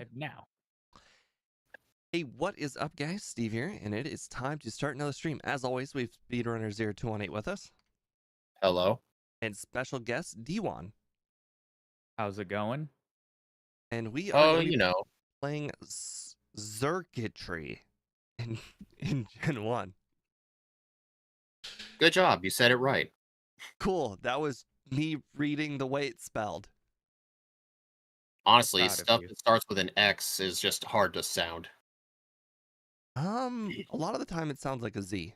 live now. Hey, what is up, guys? Steve here, and it is time to start another stream. As always, we've Speedrunner0218 with us, Hello. and special guest D1. How's it going? And we are Oh, going to you be know, playing Xurkitree in, in Gen 1. good job. You said it right. Cool, that was me reading the way it's spelled. Honestly, Proud of stuff you. that starts with an X is just hard to sound. A lot of the time it sounds like a Z.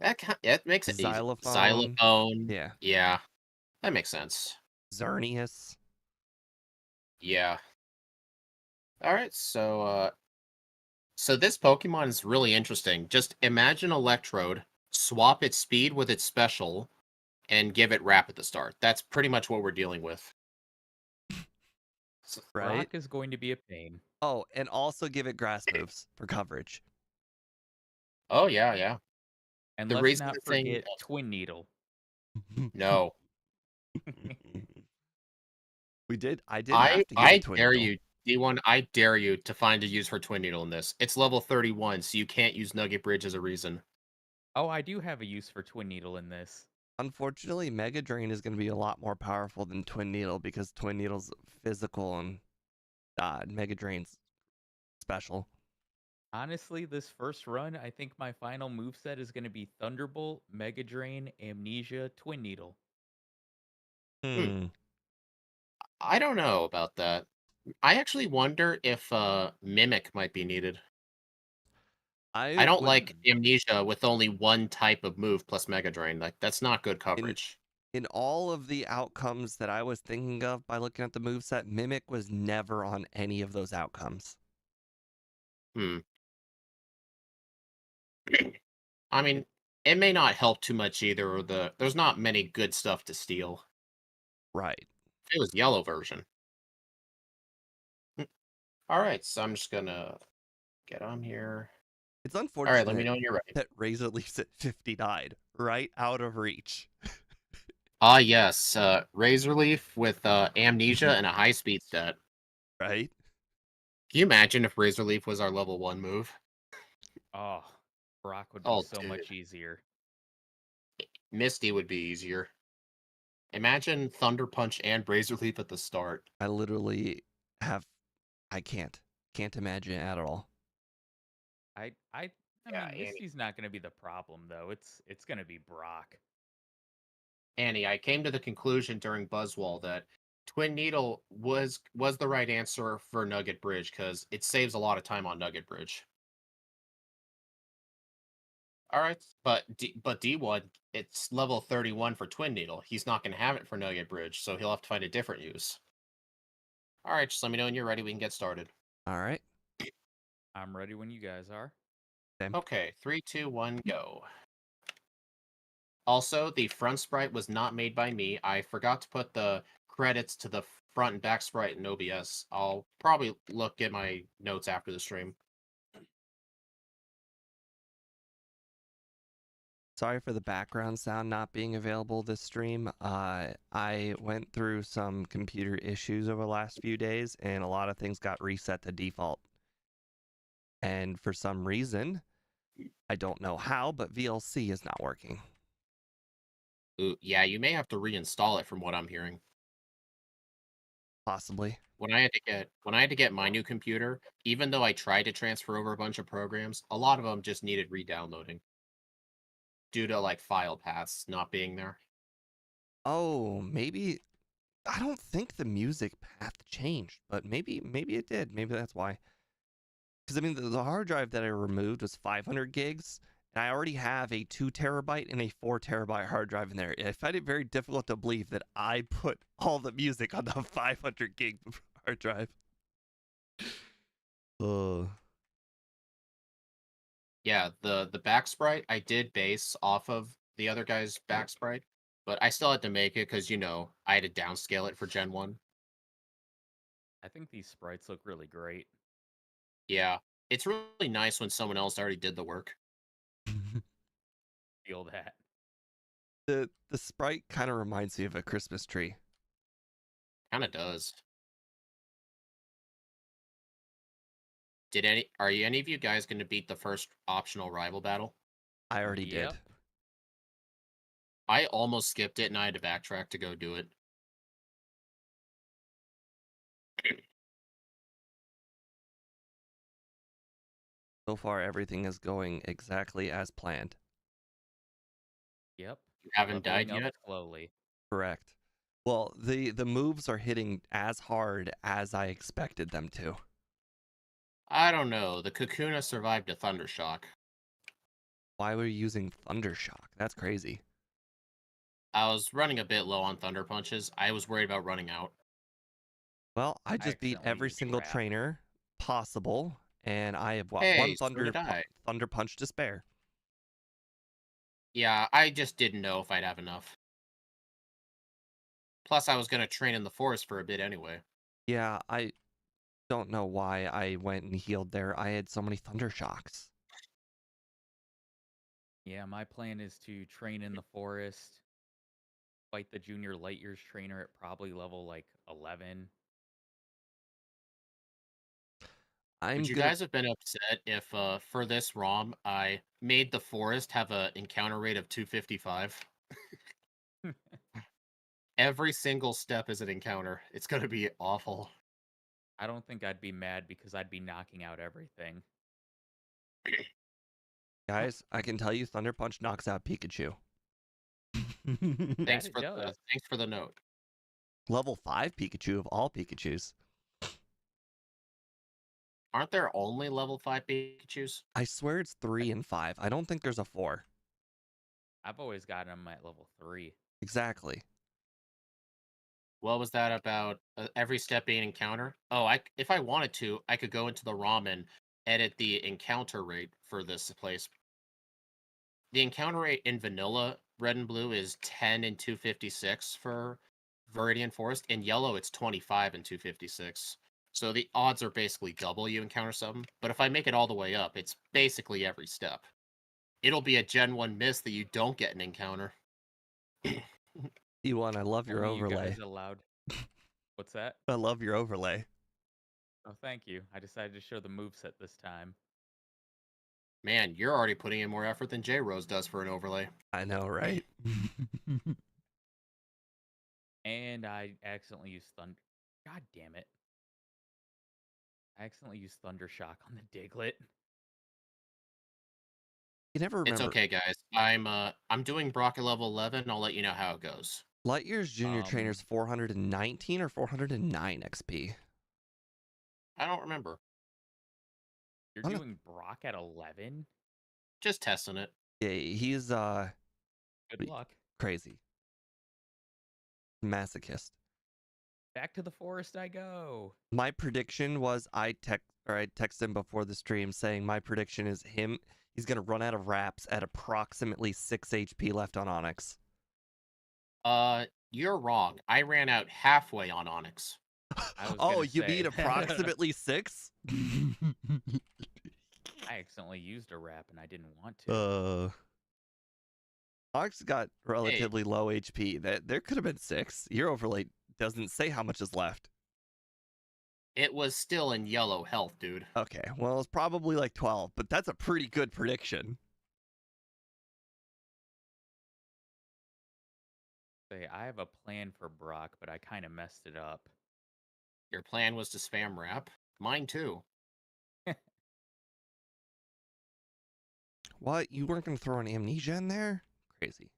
It makes it easy. Xylophone. Xylophone. Yeah. Yeah, that makes sense. Xerneas. Yeah. All right, so this Pokemon is really interesting. Just imagine Electrode, swap its speed with its special, and give it Wrap at the start. That's pretty much what we're dealing with. So- Right? Brock is going to be a pain. Oh, and also give it grass moves for coverage. oh yeah. And The let's reason not the thing, forget Twin Needle. no, I did have to give I it Twin dare Needle. you, D1. I dare you to find a use for Twin Needle in this. It's level 31, so you can't use Nugget Bridge as a reason. Oh, I do have a use for Twin Needle in this. Unfortunately, Mega Drain is going to be a lot more powerful than Twin Needle because Twin Needle's physical and Mega Drain's special. Honestly, this first run, I think my final moveset is going to be Thunderbolt, Mega Drain, Amnesia, Twin Needle. Hmm. I don't know about that. I actually wonder if Mimic might be needed. I don't like Amnesia with only one type of move plus Mega Drain. Like, that's not good coverage. In all of the outcomes that I was thinking of by looking at the moveset, Mimic was never on any of those outcomes. I mean, it may not help too much either. Or there's not many good stuff to steal. Right. If it was yellow version. All right, so I'm just gonna get on here. It's All right, let me unfortunate know when you're ready. that Razor Leaf's at 59, right out of reach. Ah, yes, Razor Leaf with Amnesia and a high speed stat. Right? Can you imagine if Razor Leaf was our level 1 move? Oh, Brock would be Oh, so dude. much easier. Misty would be easier. Imagine Thunder Punch and Razor Leaf at the start. I literally I can't imagine it at all. I Yeah, mean, Annie. Misty's not going to be the problem though. It's going to be Brock. Annie, I came to the conclusion during Buzzwall that Twin Needle was the right answer for Nugget Bridge because it saves a lot of time on Nugget Bridge. All right, but D1, it's level 31 for Twin Needle. He's not going to have it for Nugget Bridge, so he'll have to find a different use. All right, just let me know when you're ready. We can get started. All right. I'm ready when you guys are. Same. Okay, 3, 2, 1, go. Also, the front sprite was not made by me. I forgot to put the credits to the front and back sprite in OBS. I'll probably look at my notes after the stream. Sorry for the background sound not being available this stream. I went through some computer issues over the last few days, and a lot of things got reset to default. And for some reason, I don't know how, but VLC is not working. Ooh, yeah, you may have to reinstall it from what I'm hearing. Possibly. When I had to get my new computer, even though I tried to transfer over a bunch of programs, a lot of them just needed re-downloading due to like file paths not being there. Oh, maybe I don't think the music path changed, but maybe it did. Maybe that's why. Because I mean, the hard drive that I removed was 500 gigs, and I already have a 2 terabyte and a 4 terabyte hard drive in there. I find it very difficult to believe that I put all the music on the 500 gig hard drive. Yeah, the back sprite I did base off of the other guy's back sprite, but I still had to make it because I had to downscale it for Gen 1. I think these sprites look really great. Yeah, it's really nice when someone else already did the work. Feel that. The sprite kind of reminds me of a Christmas tree. Kind of does. Are any of you guys going to beat the first optional rival battle? I already did. Yep. I almost skipped it and I had to backtrack to go do it. So far, everything is going exactly as planned. Yep. You haven't Leveling died up yet? slowly. Correct. Well, the moves are hitting as hard as I expected them to. I don't know. The Kakuna survived a thunder shock. Why were you using Thunder Shock? That's crazy. I was running a bit low on thunder punches. I was worried about running out. Well, I I just beat accidentally every used single trap. trainer possible, and I have one Hey, so did I. Thunder Punch to spare. Yeah, I just didn't know if I'd have enough. Plus, I was going to train in the forest for a bit anyway. Yeah, I don't know why I went and healed there. I had so many Thunder Shocks. Yeah, my plan is to train in the forest, fight the junior light years trainer at probably level like 11. I'm Would you gonna guys have been upset if, for this ROM, I made the forest have a encounter rate of 255? Every single step is an encounter. It's going to be awful. I don't think I'd be mad because I'd be knocking out everything. guys, I can tell you Thunder Punch knocks out Pikachu. That it does. Thanks for the note. Level 5 Pikachu of all Pikachus. Aren't there only level 5 Pikachus? I swear it's 3 and 5. I don't think there's a 4. I've always gotten them at level 3. Exactly. What was that about every step being encounter? Oh, if I wanted to, I could go into the ROM and edit the encounter rate for this place. The encounter rate in vanilla red and blue is 10 and 256 for Viridian Forest. In yellow, it's 25 and 256. So the odds are basically double you encounter something. But if I make it all the way up, it's basically every step. It'll be a Gen 1 miss that you don't get an encounter. E1, I love your Only you overlay. guys allowed. What's that? I love your overlay. Oh, thank you. I decided to show the moveset this time. Man, you're already putting in more effort than J Rose does for an overlay. I know, right? And I accidentally used Thunder. God damn it. I accidentally used Thunder Shock on the Diglett. You never remember. It's okay, guys. I'm doing Brock at level 11. I'll let you know how it goes. Lightyear's Junior Trainer's 419 or 409 XP. I don't remember. You're doing Brock at 11? Just testing it. Yeah, he's Good luck. crazy. Masochist. Back to the forest I go. My prediction was I texted him before the stream saying my prediction is he's gonna run out of wraps at approximately 6 HP left on Onyx. You're wrong. I ran out halfway on Onyx. Oh, you mean approximately 6? I accidentally used a wrap and I didn't want to. Onyx got relatively low HP. There could have been 6. Your overlay doesn't say how much is left. It was still in yellow health, dude. Okay, well, it's probably like 12, but that's a pretty good prediction. Say, I have a plan for Brock, but I kind of messed it up. Your plan was to spam wrap? Mine too. What? You weren't going to throw an amnesia in there? Crazy.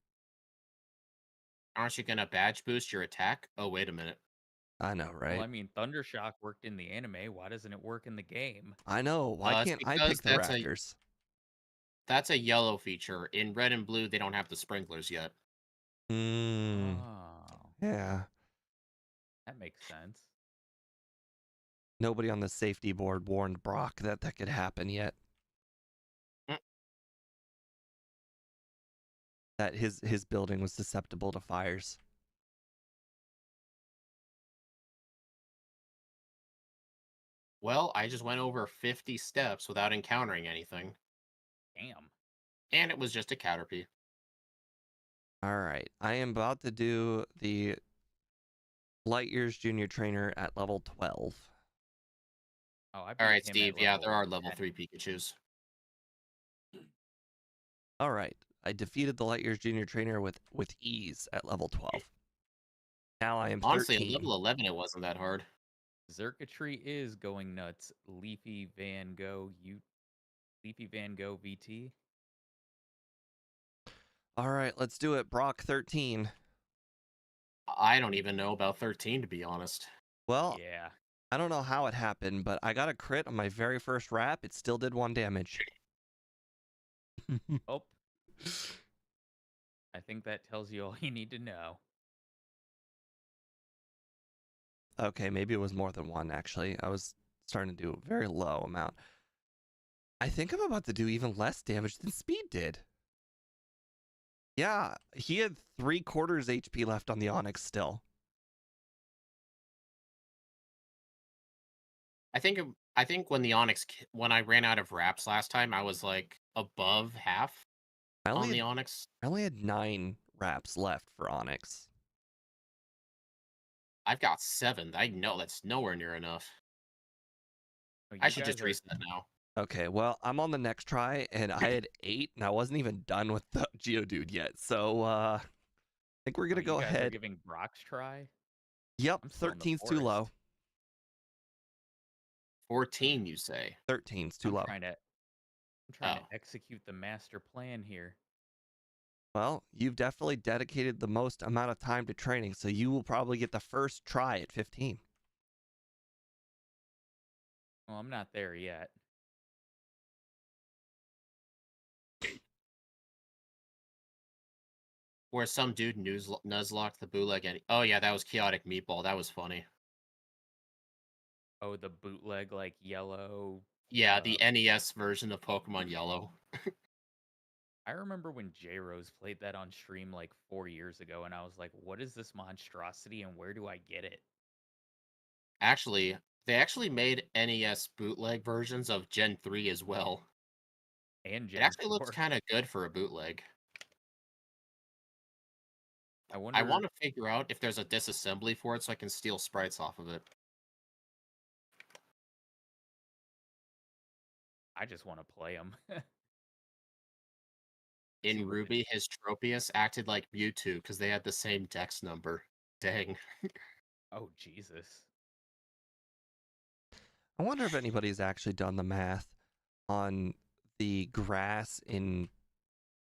Aren't you going to badge boost your attack? Oh, wait a minute. I know, right? Well, I mean, Thundershock worked in the anime. Why doesn't it work in the game? I know. Why can't I pick the Raptors? That's a yellow feature. In red and blue, they don't have the sprinklers yet. Oh. Yeah. That makes sense. Nobody on the safety board warned Brock that could happen yet. That his building was susceptible to fires. Well, I just went over 50 steps without encountering anything. Damn. And it was just a Caterpie. All right. I am about to do the Light Years Junior Trainer at level 12. Oh, I All beat right, him at Steve. Yeah, there level are level 10. 3 Pikachus. All right. I defeated the Light Years Junior Trainer with ease at level 12. Now I am Honestly, at 13. level 11, it wasn't that hard. Xurkitree is going nuts. Leafy Van Gogh VT. All right, let's do it. Brock 13. I don't even know about 13, to be honest. Well, Yeah. I don't know how it happened, but I got a crit on my very first rap. It still did 1 damage. Oh, I think that tells you all you need to know. Okay, maybe it was more than 1, actually. I was starting to do a very low amount. I think I'm about to do even less damage than Speed did. Yeah, he had 3/4 HP left on the Onyx still. I think when when I ran out of wraps last time, I was like above half I on only the had, Onyx. I only had 9 wraps left for Onyx. I've got 7. I know that's nowhere near enough. Oh, I you should guys just are reset now. Okay, well, I'm on the next try, and I had 8, and I wasn't even done with the Geodude yet. So, I think we're oh, going to you go guys are ahead. giving Brock's try. Yep, I'm still in the 13's too forest. low. 14, you say? 13's too I'm low. trying to Oh, execute the master plan here. Well, you've definitely dedicated the most amount of time to training, so you will probably get the first try at 15. Well, I'm not there yet. where some dude nuzlocked the bootleg. Oh yeah, that was Chaotic Meatball. That was funny. Oh, the bootleg like yellow. Yeah, the NES version of Pokemon Yellow. I remember when J Rose played that on stream like 4 years ago, and I was like, "What is this monstrosity, and where do I get it?" Actually, they actually made NES bootleg versions of Gen 3 as well. And It Gen actually looks 4. kind of good for a bootleg. I I want wonder. to figure out if there's a disassembly for it so I can steal sprites off of it. I just want to play them. See In what the. Ruby, his Tropius acted like Mewtwo because they had the same dex number. Dang. Oh Jesus! I wonder if anybody's actually done the math on the grass in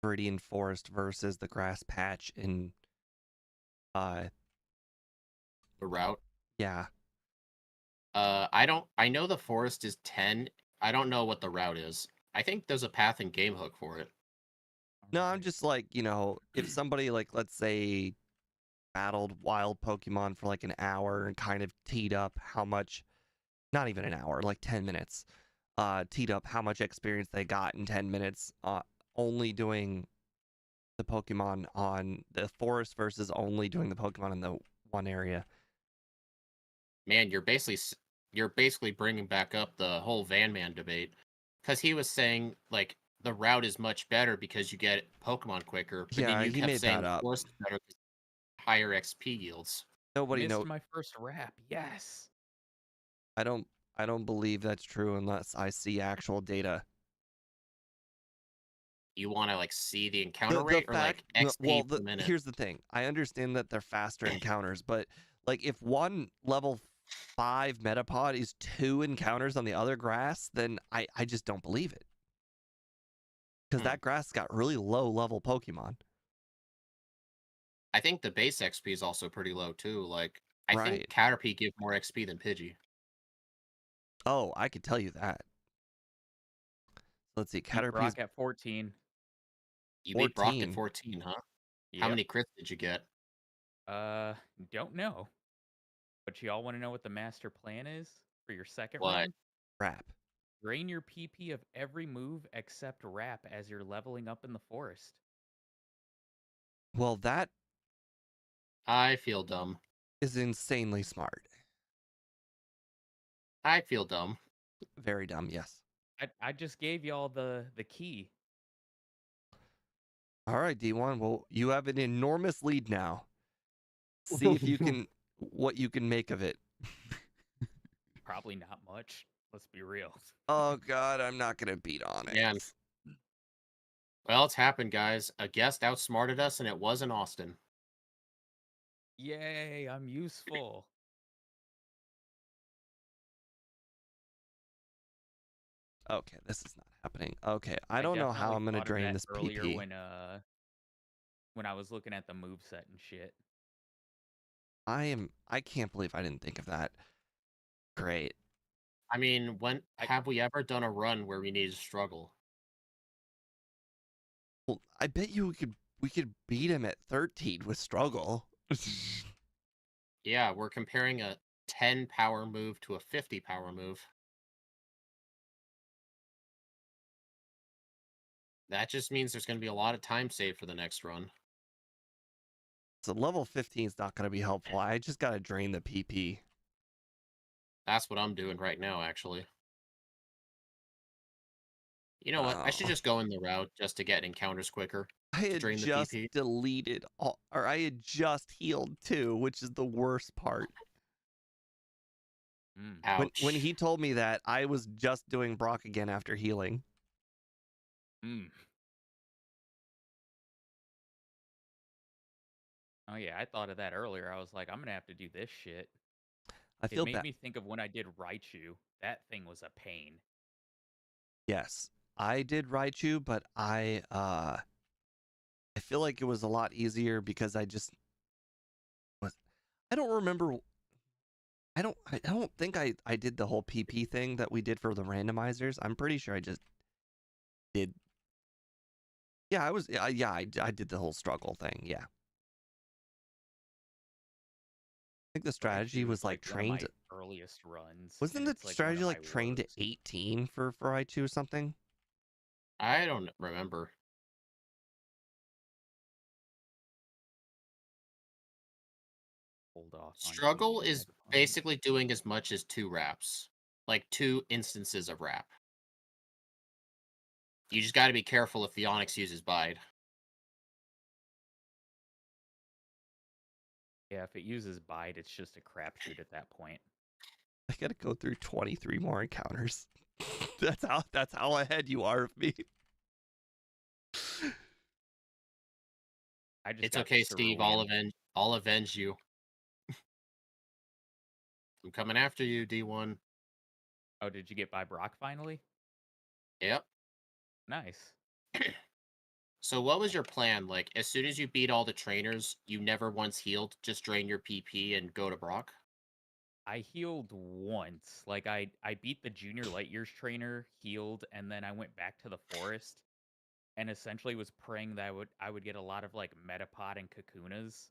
Viridian Forest versus the grass patch in, The route. yeah. I know the forest is 10. I don't know what the route is. I think there's a path in Game Hook for it. No, I'm Alright. just like, if somebody, like, let's say, battled wild Pokemon for like an hour and kind of teed up how much, not even an hour, like 10 minutes, teed up how much experience they got in 10 minutes, only doing the Pokemon on the forest versus only doing the Pokemon in the one area. Man, you're basically bringing back up the whole Van Man debate because he was saying like the route is much better because you get Pokemon quicker, but then Yeah, you he kept made saying that the up. forest is better 'cause higher XP yields. Nobody Missed know. my first rap. Yes. I don't. I don't believe that's true unless I see actual data. You want to like see the encounter The rate or like fact, XP well, per minute? here's the thing. I understand that they're faster encounters, but like if one level 5 Metapod is 2 encounters on the other grass, then I just don't believe it. Because that grass got really low level Pokemon. I think the base XP is also pretty low too. Like I think Right. Caterpie give more XP than Pidgey. Oh, I could tell you that. Let's see. Beat Caterpie's Brock at 14. You beat Brock at 14. 14, huh? How Yep. many crits did you get? Uh, don't know. But y'all want to know what the master plan is for your second What? run? Crap. Drain your PP of every move except Wrap as you're leveling up in the forest. Well, that I feel dumb. is insanely smart. I feel dumb. Very dumb, yes. I just gave y'all the key. All right, D1. Well, you have an enormous lead now. See if you can, what you can make of it. Probably not much. Let's be real. Oh god, I'm not gonna beat Man, Onyx. well, it's happened, guys. A guest outsmarted us, and it wasn't Austin. Yay, I'm useful. Okay, this is not happening. Okay, I I don't know how definitely I'm gonna thought of drain that this earlier PP. when I was looking at the moveset and shit. I can't believe I didn't think of that. Great. I mean, when I have we ever done a run where we needed to struggle? Well, I bet you we could beat him at 13 with struggle. Yeah, we're comparing a 10 power move to a 50 power move. That just means there's going to be a lot of time saved for the next run. So level 15 is not gonna be helpful. I just gotta drain the PP. That's what I'm doing right now, actually. You know what? I should Oh. just go in the route just to get encounters quicker. I To had drain the just PP. deleted all, or I had just healed too, which is the worst part. mm, When Ouch. he told me that, I was just doing Brock again after healing. mm. Oh yeah, I thought of that earlier. I was like, I'm gonna have to do this shit. I It feel made bad. me think of when I did Raichu. That thing was a pain. Yes, I did Raichu, but I feel like it was a lot easier because I just was. I don't remember. I don't think I did the whole PP thing that we did for the randomizers. I'm pretty sure I just did. Yeah, I was. Yeah, I did the whole struggle thing. Yeah. I think the strategy Raichu was is like like one of trained. my earliest runs, Wasn't and the it's like one strategy of my like trained to worst. 18 for Raichu or something? I don't remember. Hold off on Struggle changing is Mega Punch. basically doing as much as 2 wraps. Like 2 instances of wrap. You just got to be careful if the Onyx uses Bide. Yeah, if it uses Bite, it's just a crapshoot at that point. I gotta go through 23 more encounters. That's how ahead you are of me. I just It's got the okay, Steve. I'll Cerulean. avenge you. I'm coming after you, D1. Oh, did you get by Brock finally? Yep. Nice. So what was your plan? Like, as soon as you beat all the trainers, you never once healed, just drain your PP and go to Brock? I healed once. Like I beat the Junior Light Years trainer, healed, and then I went back to the forest and essentially was praying that I would get a lot of like Metapod and Kakunas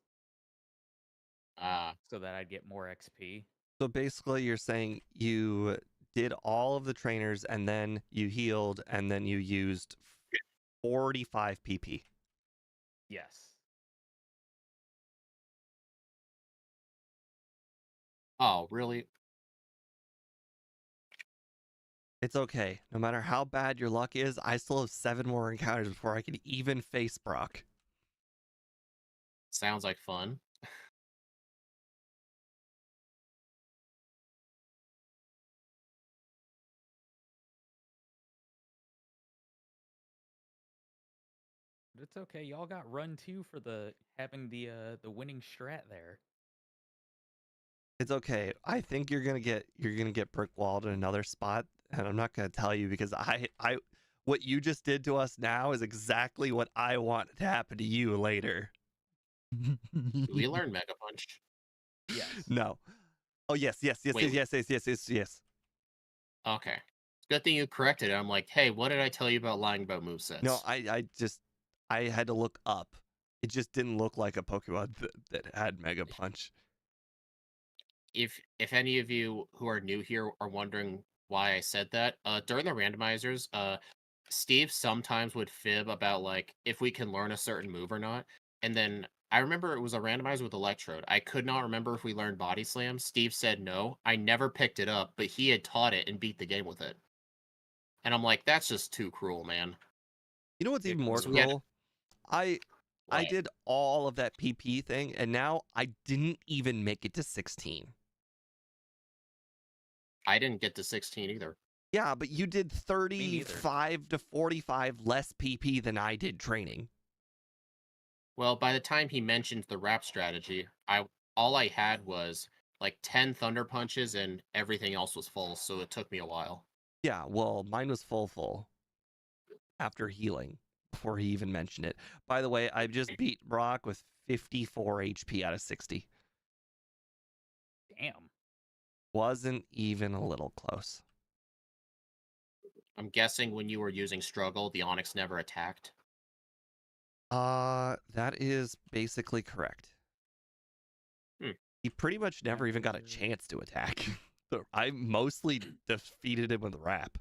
Ah, so that I'd get more XP. So basically, you're saying you did all of the trainers and then you healed and then you used 45 PP. Yes. oh, really? It's okay. No matter how bad your luck is, I still have 7 more encounters before I can even face Brock. Sounds like fun. But it's okay. Y'all got run too for the having the winning strat there. It's okay. I think you're gonna get brick walled in another spot, and I'm not gonna tell you because I what you just did to us now is exactly what I want to happen to you later. Do we learn Mega Punch? Yes. No. Oh yes, yes, yes, Wait, yes, yes, yes, yes, yes, yes. okay. Good thing you corrected it. I'm like, hey, what did I tell you about lying about No, movesets? I had to look up. It just didn't look like a Pokemon that had Mega Punch. If any of you who are new here are wondering why I said that, during the randomizers, Steve sometimes would fib about like if we can learn a certain move or not. And then I remember it was a randomizer with Electrode. I could not remember if we learned Body Slam. Steve said no. I never picked it up, but he had taught it and beat the game with it. And I'm like, that's just too cruel, man. You know what's Dick even more So we had move. cruel? I I what? did all of that PP thing, and now I didn't even make it to 16. I didn't get to 16 either. Yeah, but you did Me neither. 35 to 45 less PP than I did training. Well, by the time he mentioned the wrap strategy, all I had was like 10 thunder punches and everything else was full, so it took me a while. Yeah, well, mine was full after healing before he even mentioned it. By the way, I just beat Brock with 54 HP out of 60. Damn. Wasn't even a little close. I'm guessing when you were using struggle, the Onyx never attacked. That is basically correct. He pretty much never even got a chance to attack. I mostly defeated him with wrap.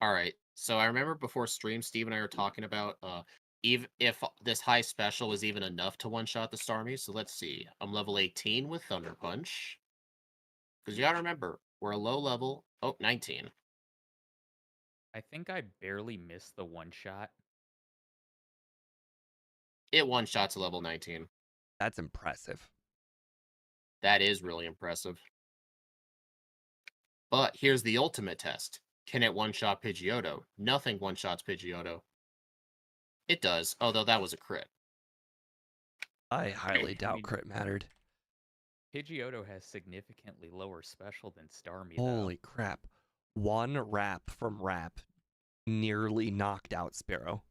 All right. So I remember before stream, Steve and I were talking about even if this high special was even enough to one-shot the Starmie. So let's see. I'm level 18 with Thunder Punch. Because you gotta remember, we're a low level. Oh, 19. I think I barely missed the one shot. It one-shots a level 19. That's impressive. That is really impressive. But here's the ultimate test. Can it one-shot Pidgeotto? Nothing one-shots Pidgeotto. It does, although that was a crit. I highly doubt crit mattered. Pidgeotto has significantly lower special than Starmie, Holy though. crap. One wrap from wrap nearly knocked out Sparrow.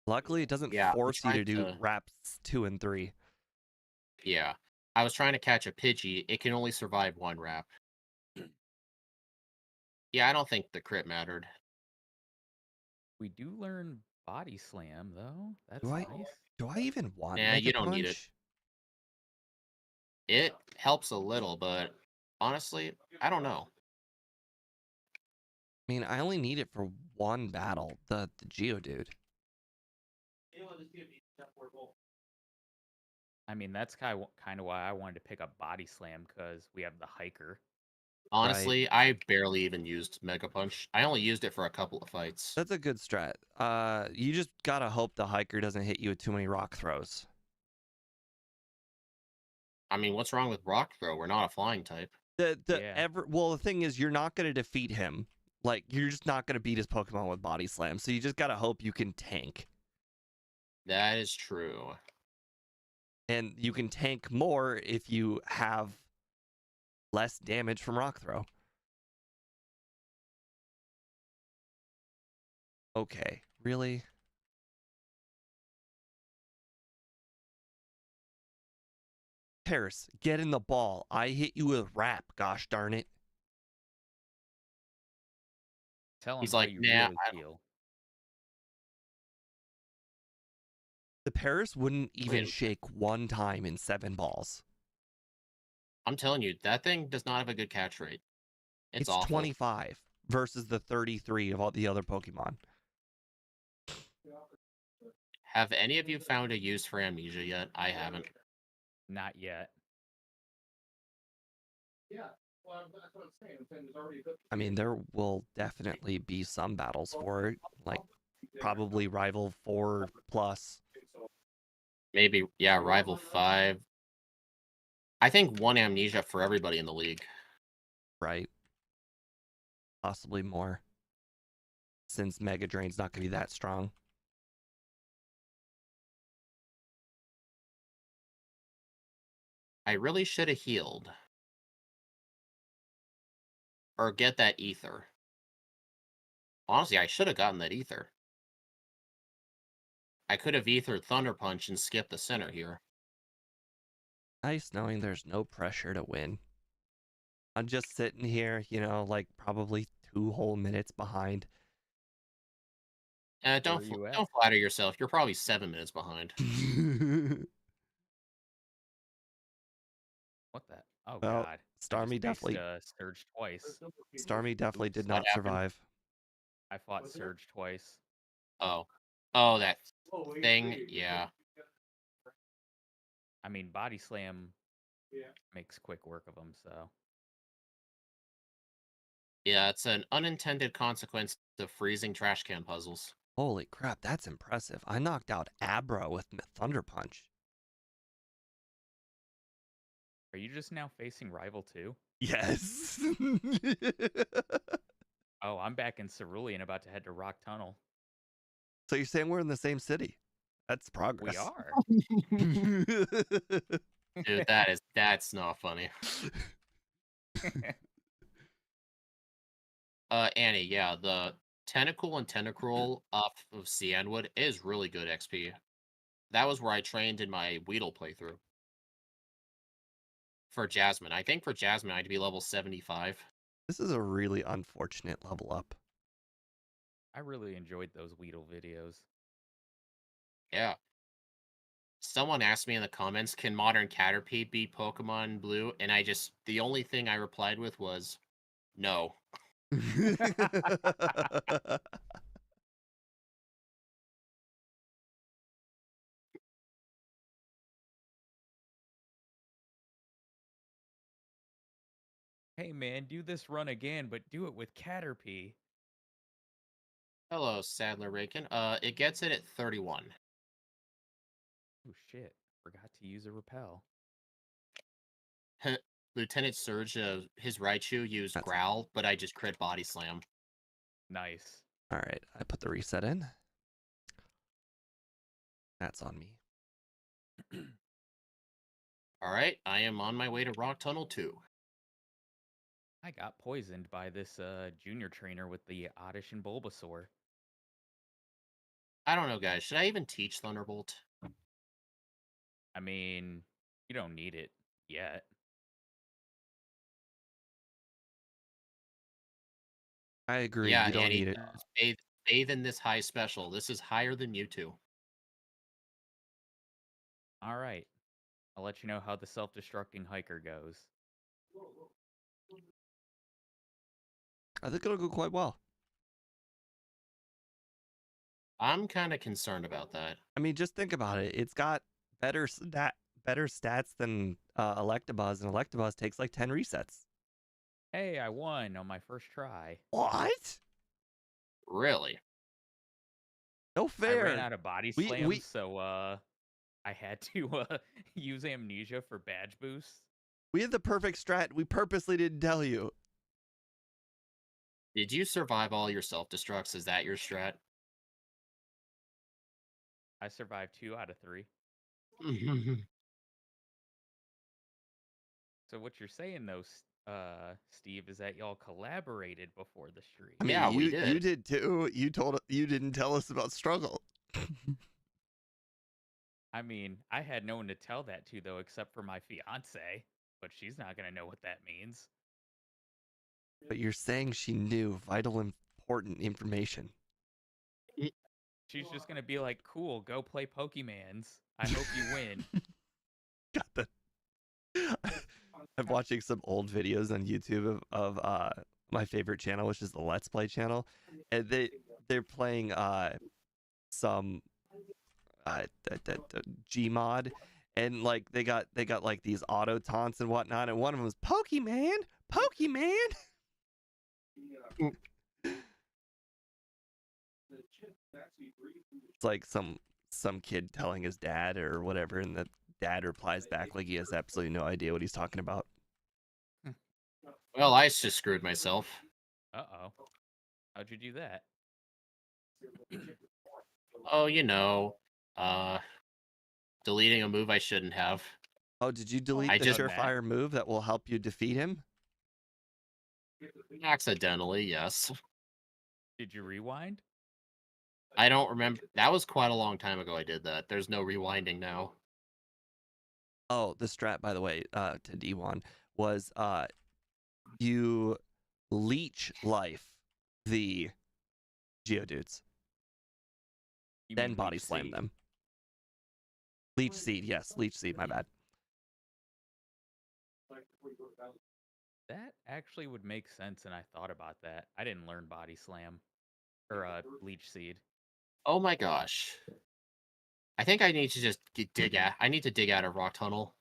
Luckily, it doesn't force you to do wraps 2 and 3. Yeah. I was trying to catch a Pidgey. It can only survive one wrap. Yeah, I don't think the crit mattered. We do learn Body Slam, though. That's Do I, nice. do I even want Nah, Mega you don't Punch? need it. It helps a little, but honestly, I don't know. I mean, I only need it for one battle, the Geodude. I mean, that's kind of why I wanted to pick up Body Slam, because we have the Hiker. Honestly, I barely even used Mega Punch. I only used it for a couple of fights. That's a good strat. You just gotta hope the Hiker doesn't hit you with too many rock throws. I mean, what's wrong with Rock Throw? We're not a flying type. The thing is, you're not gonna defeat him. Like, you're just not gonna beat his Pokemon with Body Slam. So you just gotta hope you can tank. That is true. And you can tank more if you have less damage from Rock Throw. Okay, really? Paris, get in the ball. I hit you with wrap, gosh darn it. Tell him He's how like, you nah, really feel. The Paris wouldn't even shake one time in 7 balls. I'm telling you, that thing does not have a good catch rate. It's awful. 25 versus the 33 of all the other Pokemon. Have any of you found a use for Amnesia yet? I haven't. Not yet. I mean, there will definitely be some battles for it, like probably Rival 4 plus. Maybe, yeah, Rival 5. I think one Amnesia for everybody in the league. Right. Possibly more. Since Mega Drain's not going to be that strong. I really should have healed. Or get that ether. Honestly, I should have gotten that ether. I could have ethered Thunder Punch and skipped the center here. Nice knowing there's no pressure to win. I'm just sitting here, like probably 2 whole minutes behind. Don't flatter yourself. You're probably 7 minutes behind. What the? Oh, well, God. Starmie definitely Surge twice. Starmie definitely did not survive. I fought Surge twice. Oh, that thing. Yeah. I mean, Body Slam makes quick work of them, so. Yeah, it's an unintended consequence of freezing trash can puzzles. Holy crap, that's impressive. I knocked out Abra with Thunder Punch. Are you just now facing Rival 2? Yes. Oh, I'm back in Cerulean, about to head to Rock Tunnel. So you're saying we're in the same city? That's We progress. are. Dude, that's not funny. Annie, yeah, the Tentacle and Tentacruel off of Cianwood is really good XP. That was where I trained in my Weedle playthrough. For Jasmine. I think for Jasmine I'd be level 75. This is a really unfortunate level up. I really enjoyed those Weedle videos. Yeah. Someone asked me in the comments, can modern Caterpie beat Pokemon Blue? And the only thing I replied with was, no. Hey man, do this run again, but do it with Caterpie. Hello, Sadler Rakin. It gets it at 31. Oh shit, forgot to use a repel. Lieutenant Surge, his Raichu used That's Growl, but I just crit Body Slam. Nice. all right. I put the reset in. That's on me. Alright, I am on my way to Rock Tunnel 2. I got poisoned by this junior trainer with the Oddish and Bulbasaur. I don't know, guys. Should I even teach Thunderbolt? I mean, you don't need it yet. I agree. Yeah, You don't Annie, need it. bathe in this high special. This is higher than Mewtwo. All right. I'll let you know how the self-destructing hiker goes. I think it'll go quite well. I'm kind of concerned about that. I mean, just think about it. It's got better stats than Electabuzz, and Electabuzz takes like 10 resets. Hey, I won on my first try. What? Really? No I fair. ran out of body slams, so I had to use amnesia for badge boosts. We had the perfect strat. We purposely didn't tell you. Did you survive all your self-destructs? Is that your strat? I survived 2 out of 3. So what you're saying though, Steve, is that y'all collaborated before the stream? I mean, Yeah, we you did. did too. You didn't tell us about struggle. I mean, I had no one to tell that to though, except for my fiance, but she's not gonna know what that means. But you're saying she knew vital, important information. She's just gonna be like, "Cool, go play Pokemans. I hope you win." Got that. I'm watching some old videos on YouTube of my favorite channel, which is the Let's Play channel, and they're playing some Gmod, and like they got like these auto taunts and whatnot, and one of them was Pokemon. It's like some kid telling his dad or whatever, and the dad replies back like he has absolutely no idea what he's talking about. Well, I just screwed myself. Uh-oh. How'd you do that? Oh, deleting a move I shouldn't have. Oh, did you delete the surefire move that will help you defeat him? Accidentally, yes. Did you rewind? I don't remember. That was quite a long time ago I did that. There's no rewinding now. Oh, the strat, by the way, to D1 was you leech life the Geodudes. Then body slam them. Leech Seed, yes. Leech Seed, my bad. That actually would make sense, and I thought about that. I didn't learn Body Slam. Or Leech Seed. Oh my gosh. I think I need to just I need to dig out a rock tunnel.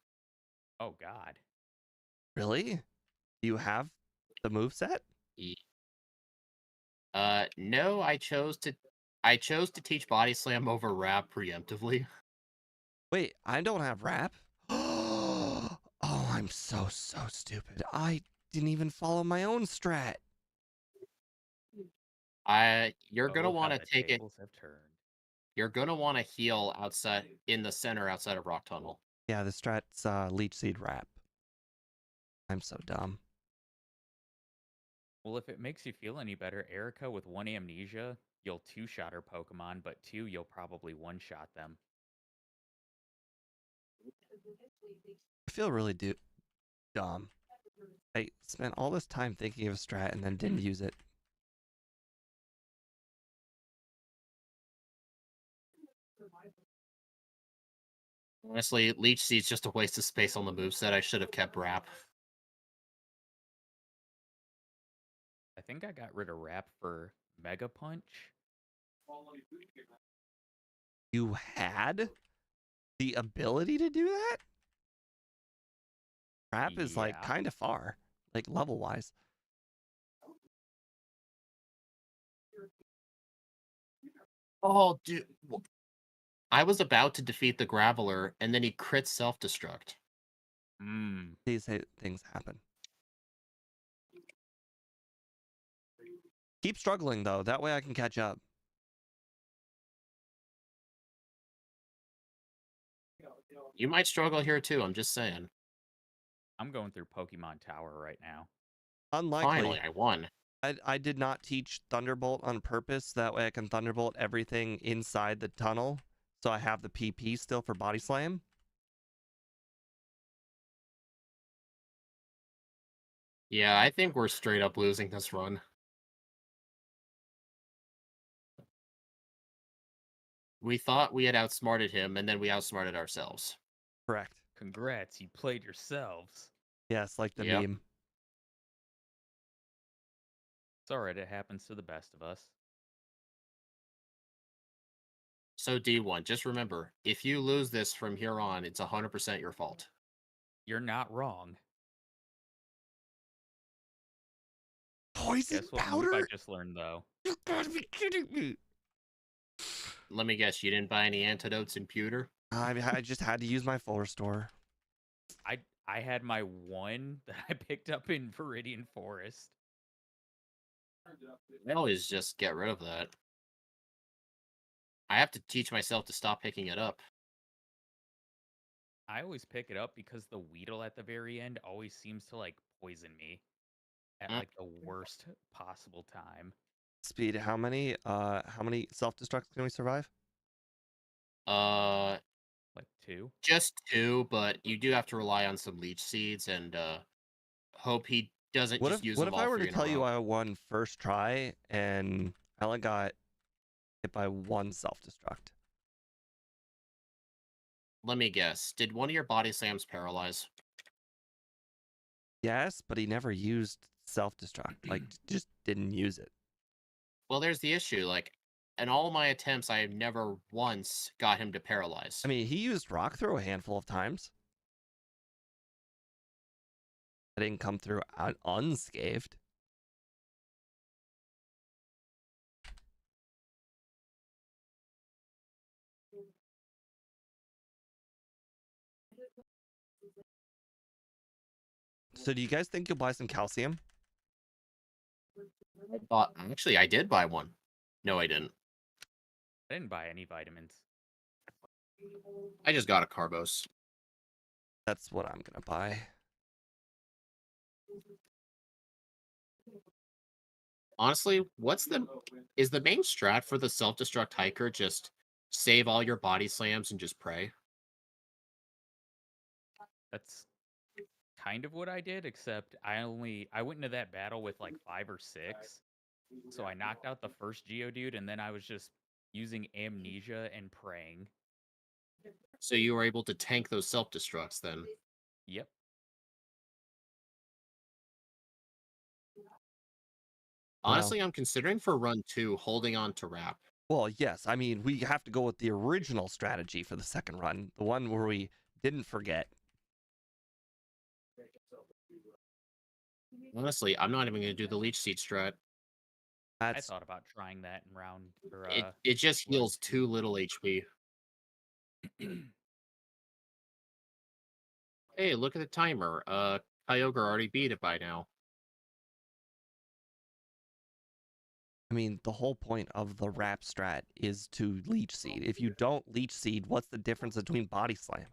Oh god. Really? Do you have the moveset? No, I chose to teach Body Slam over Rap preemptively. Wait, I don't have Rap? Oh, I'm so stupid. I didn't even follow my own strat. You're gonna Oh, how want to the take it. tables have turned. You're gonna want to heal outside in the center outside of Rock Tunnel. Yeah, the strat's Leech Seed Wrap. I'm so dumb. Well, if it makes you feel any better, Erica with 1 amnesia, you'll two-shot her Pokemon, but 2, you'll probably one-shot them. I feel really dumb. I spent all this time thinking of a strat and then didn't use it. Honestly, Leech Seed's just a waste of space on the moveset. I should have kept Wrap. I think I got rid of Wrap for Mega Punch. You had the ability to do that? Wrap is like Yeah. kind of far, like level wise. Oh, dude. I was about to defeat the Graveler, and then he crit self-destruct. These things happen. Keep struggling, though. That way I can catch up. You might struggle here, too. I'm just saying. I'm going through Pokemon Tower right now. Unlikely. Finally, I won. I did not teach Thunderbolt on purpose. That way I can Thunderbolt everything inside the tunnel. So I have the PP still for Body Slam. Yeah, I think we're straight up losing this run. We thought we had outsmarted him, and then we outsmarted ourselves. Correct. Congrats, you played yourselves. Yes, like the Yep. meme. It's alright, it happens to the best of us. So D1, just remember, if you lose this from here on, it's 100% your fault. You're not wrong. Poison Guess what move I powder? just learned, though? You gotta be kidding me. Let me guess, you didn't buy any antidotes in Pewter? I just had to use my full restore. I had my 1 that I picked up in Viridian Forest. I always just get rid of that. I have to teach myself to stop picking it up. I always pick it up because the Weedle at the very end always seems to, like, poison me at, like, the worst possible time. Speed, how many self-destructs can we survive? Like 2? Just 2, but you do have to rely on some leech seeds and hope he doesn't What just if use what them if all I were 3 to in a tell you row. I won first try and I only got hit by 1 self-destruct? Let me guess. Did one of your body slams paralyze? Yes, but he never used self-destruct. Like, just didn't use it. Well, there's the issue. Like, in all my attempts, I have never once got him to paralyze. I mean, he used rock throw a handful of times. I didn't come through unscathed. So do you guys think you'll buy some calcium? Actually, I did buy one. No, I didn't. I didn't buy any vitamins. I just got a Carbos. That's what I'm gonna buy. Honestly, is the main strat for the self-destruct hiker just save all your body slams and just pray? That's kind of what I did, except I went into that battle with like 5 or 6. So I knocked out the first Geodude, and then I was just using amnesia and praying. So you were able to tank those self-destructs then. Yep. Honestly, I'm considering for run 2 holding on to Wrap. Well, yes. I mean, we have to go with the original strategy for the second run, the one where we didn't forget. Honestly, I'm not even going to do the Leech Seed strat. I thought about trying that in round or It just run heals 2. too little HP. Hey, look at the timer. Kyogre already beat it by now. I mean, the whole point of the wrap strat is to leech seed. If you don't leech seed, what's the difference between body slam?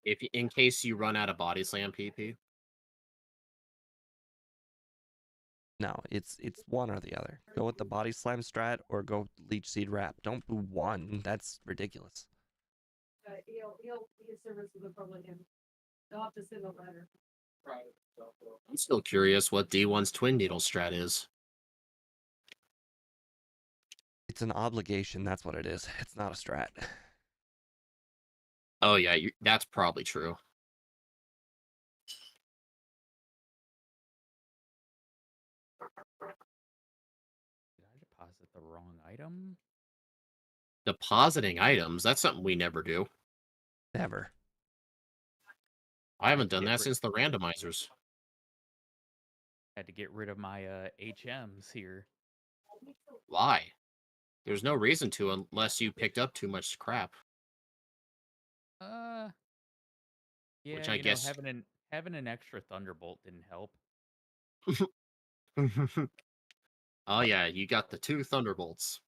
If in case you run out of body slam PP. No, it's one or the other. Go with the body slam strat or go leech seed wrap. Don't do one. That's ridiculous. His service will probably him. They'll have to send a letter. I'm still curious what D1's Twin Needle strat is. It's an obligation. That's what it is. It's not a strat. Oh yeah, that's probably true. Did I deposit the wrong item? Depositing items, that's something we never do. Never. I haven't to done get that rid- since the randomizers. Had to get rid of my HMs here. Why? There's no reason to unless you picked up too much crap. Yeah, Which I guess. having an extra Thunderbolt didn't help. Oh yeah, you got the 2 Thunderbolts.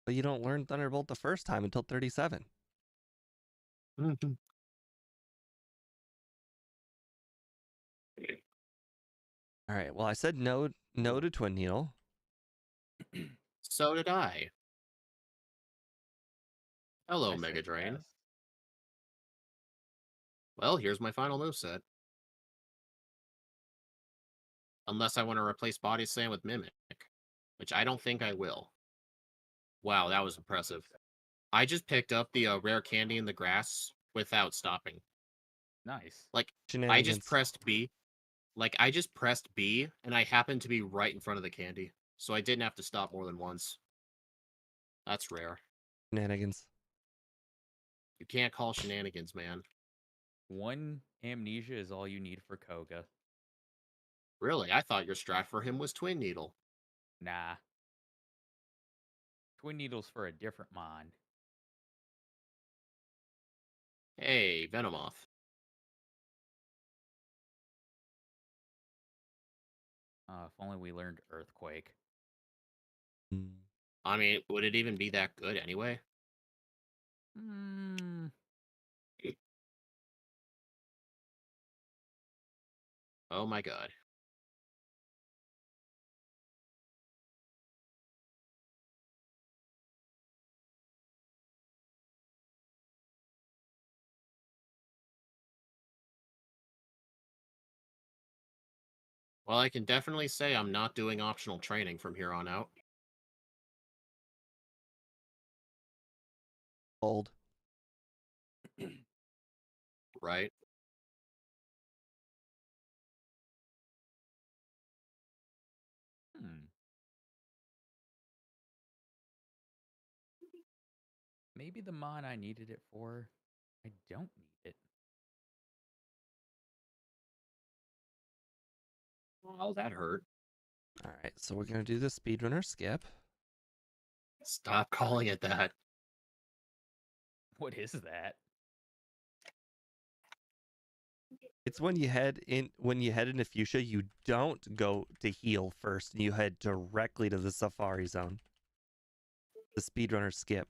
But you don't learn Thunderbolt the first time until 37. All right. Well, I said no to Twin Needle. So did I. Hello, I said Mega Drain. yes. Well, here's my final moveset. Unless I want to replace Body Slam with Mimic, which I don't think I will. Wow, that was impressive. I just picked up the rare candy in the grass without stopping. Nice. Like, I Shenanigans. just pressed B. Like, I just pressed B, and I happened to be right in front of the candy. So I didn't have to stop more than once. That's rare. Shenanigans. You can't call shenanigans, man. 1 amnesia is all you need for Koga. Really? I thought your strat for him was Twin Needle. Nah. Twin Needle's for a different mon. Hey, Venomoth. If only we learned Earthquake. I mean, would it even be that good anyway? Oh my god. Well, I can definitely say I'm not doing optional training from here on out. Old. Right? Maybe the mon I needed it for, I don't need it. Well, that hurt. All right. So we're going to do the speedrunner skip. Stop calling it that. What is that? It's when you head into Fuchsia, you don't go to heal first, and you head directly to the Safari Zone. The speedrunner skip.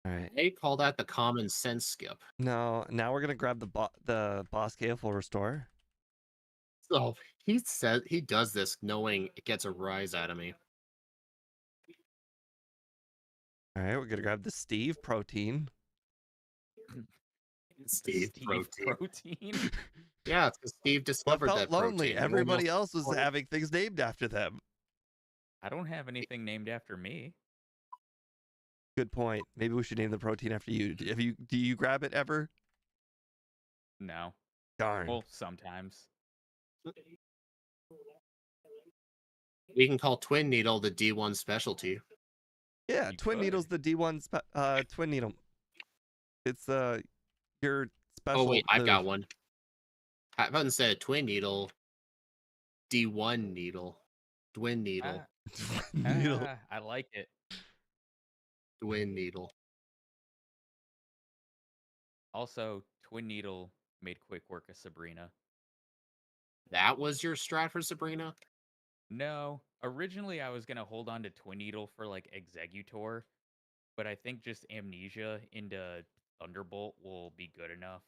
All right. They call that the common sense skip. No, now we're gonna grab the boss cave full restore. So he does this knowing it gets a rise out of me. All right, we're gonna grab the Steve protein. Steve protein. Yeah, it's because Steve discovered felt that lonely. protein. Everybody else was having things named after them. I don't have anything named after me. Good point. Maybe we should name the protein after you. Do you grab it ever? No. Darn. Well, sometimes. We can call Twin Needle the D1 specialty. Yeah, Twin Needle's the D1 Twin Needle. It's your special. Oh wait, I've move. got one. How about instead of Twin Needle, D1 Needle, Twin Needle, Needle. I like it. Twin Needle. Also, Twin Needle made quick work of Sabrina. That was your strat for Sabrina? No, originally I was gonna hold on to Twin Needle for like Executor, but I think just Amnesia into Thunderbolt will be good enough.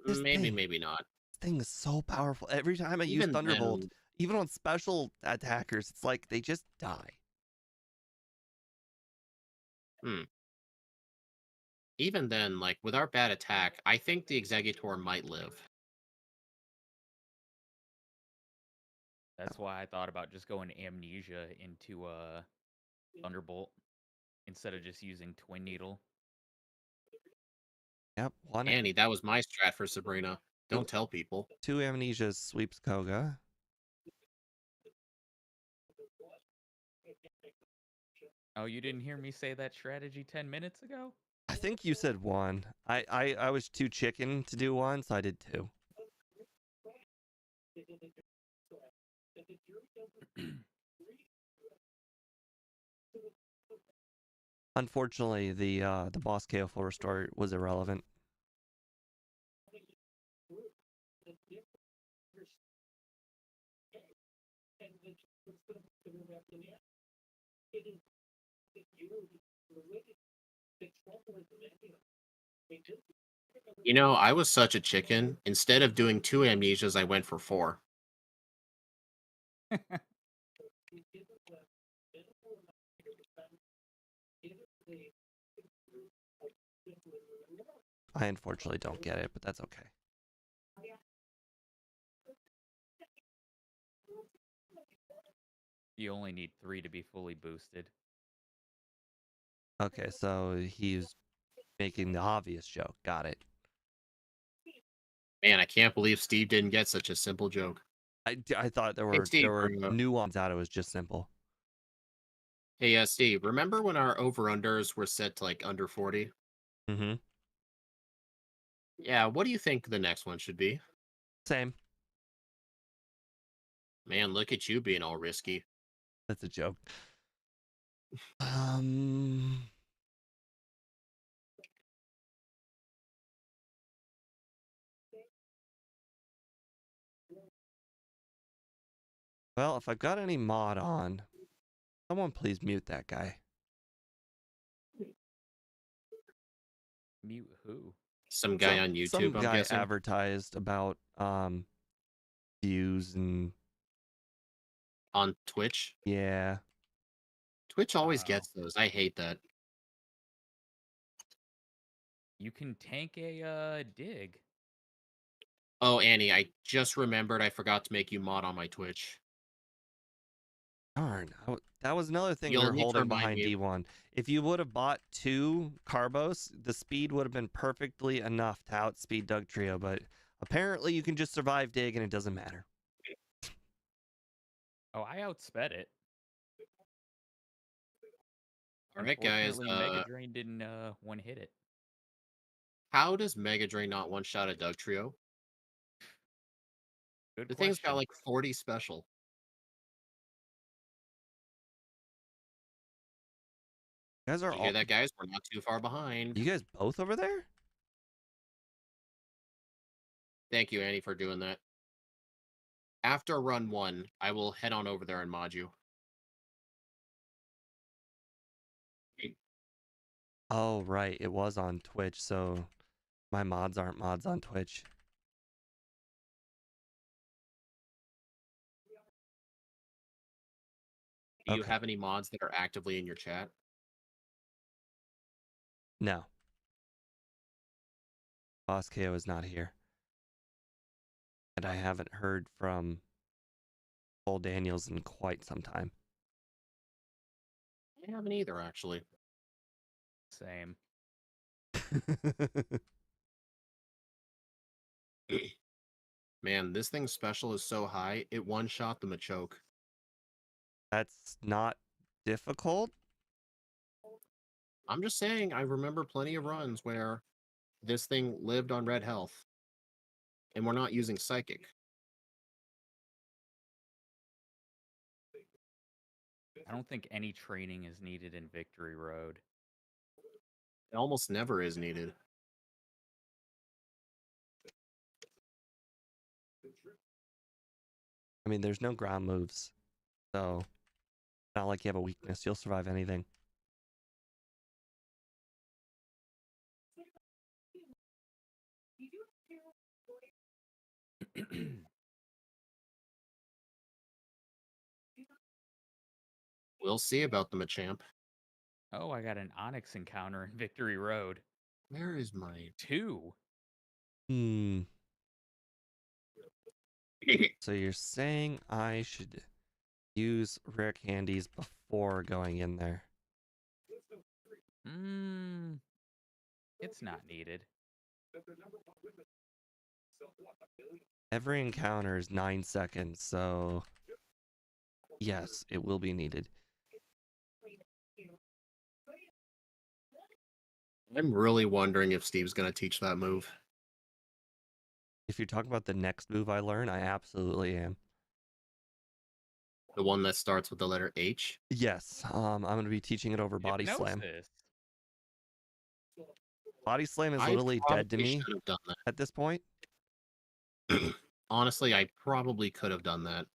This Maybe, thing, maybe not. this thing is so powerful. Every time I use Even Thunderbolt, then, even on special attackers, it's like they just die. hmm. Even then, like with our bad attack, I think the Executor might live. That's why I thought about just going Amnesia into Thunderbolt instead of just using Twin Needle. Yep, Annie, that was my strat for Sabrina. two, Don't tell people. two amnesias sweeps Koga. Oh, you didn't hear me say that strategy 10 minutes ago? I think you said one. I was too chicken to do one, so I did two. Unfortunately, the boss KO full restore was irrelevant. You know, I was such a chicken. Instead of doing 2 amnesias, I went for 4. I unfortunately don't get it, but that's okay. You only need 3 to be fully boosted. Okay, so he's making the obvious joke. Got it. Man, I can't believe Steve didn't get such a simple joke. I thought there Hey, were Steve, nuance out. It was just simple. hey, Steve, remember when our over-unders were set to, like, under 40? Mm-hmm. Yeah, what do you think the next one should be? Same. Man, look at you being all risky. That's a joke. Um. Well, if I've got any mod on, someone please mute that guy. Mute who? Some guy on Some YouTube, I'm guy guessing. advertised about views and On Twitch. yeah. Twitch always Oh. gets those. I hate that. You can tank a dig. Oh, Annie, I just remembered I forgot to make you mod on my Twitch. Darn, that was another thing we You'll were need to holding remind behind me. D1. If you would have bought 2 Carbos, the speed would have been perfectly enough to outspeed Doug Trio, but apparently you can just survive dig and it doesn't matter. Oh, I outsped it. All right, guys. Unfortunately, Mega Drain didn't one hit it. How does Mega Drain not one-shot a Doug Trio? Good The thing's got question. like 40 special. You guys are You all hear that, guys? We're not too far behind. you guys both over there? Thank you, Annie, for doing that. After run 1, I will head on over there and mod you. Oh, right. It was on Twitch, so my mods aren't mods on Twitch. Do you Okay. have any mods that are actively in your chat? No. Boss KO is not here. And I haven't heard from Paul Daniels in quite some time. I haven't either, actually. Same. Man, this thing's special is so high, it one-shot the Machoke. That's not difficult. I'm just saying, I remember plenty of runs where this thing lived on red health. And we're not using Psychic. I don't think any training is needed in Victory Road. It almost never is needed. I mean, there's no ground moves, so not like you have a weakness. You'll survive anything. We'll see about the Machamp. Oh, I got an Onyx encounter in Victory Road. Where is my 2. Hmm. So you're saying I should use rare candies before going in there? It's not needed. Every encounter is 9 seconds, so yes, it will be needed. I'm really wondering if Steve's going to teach that move. If you're talking about the next move I learn, I absolutely am. The one that starts with the letter H. Yes, I'm going to be teaching it over Body Slam. Hypnosis. Body Slam is I literally dead to probably me should have done that. at this point. Honestly, I probably could have done that.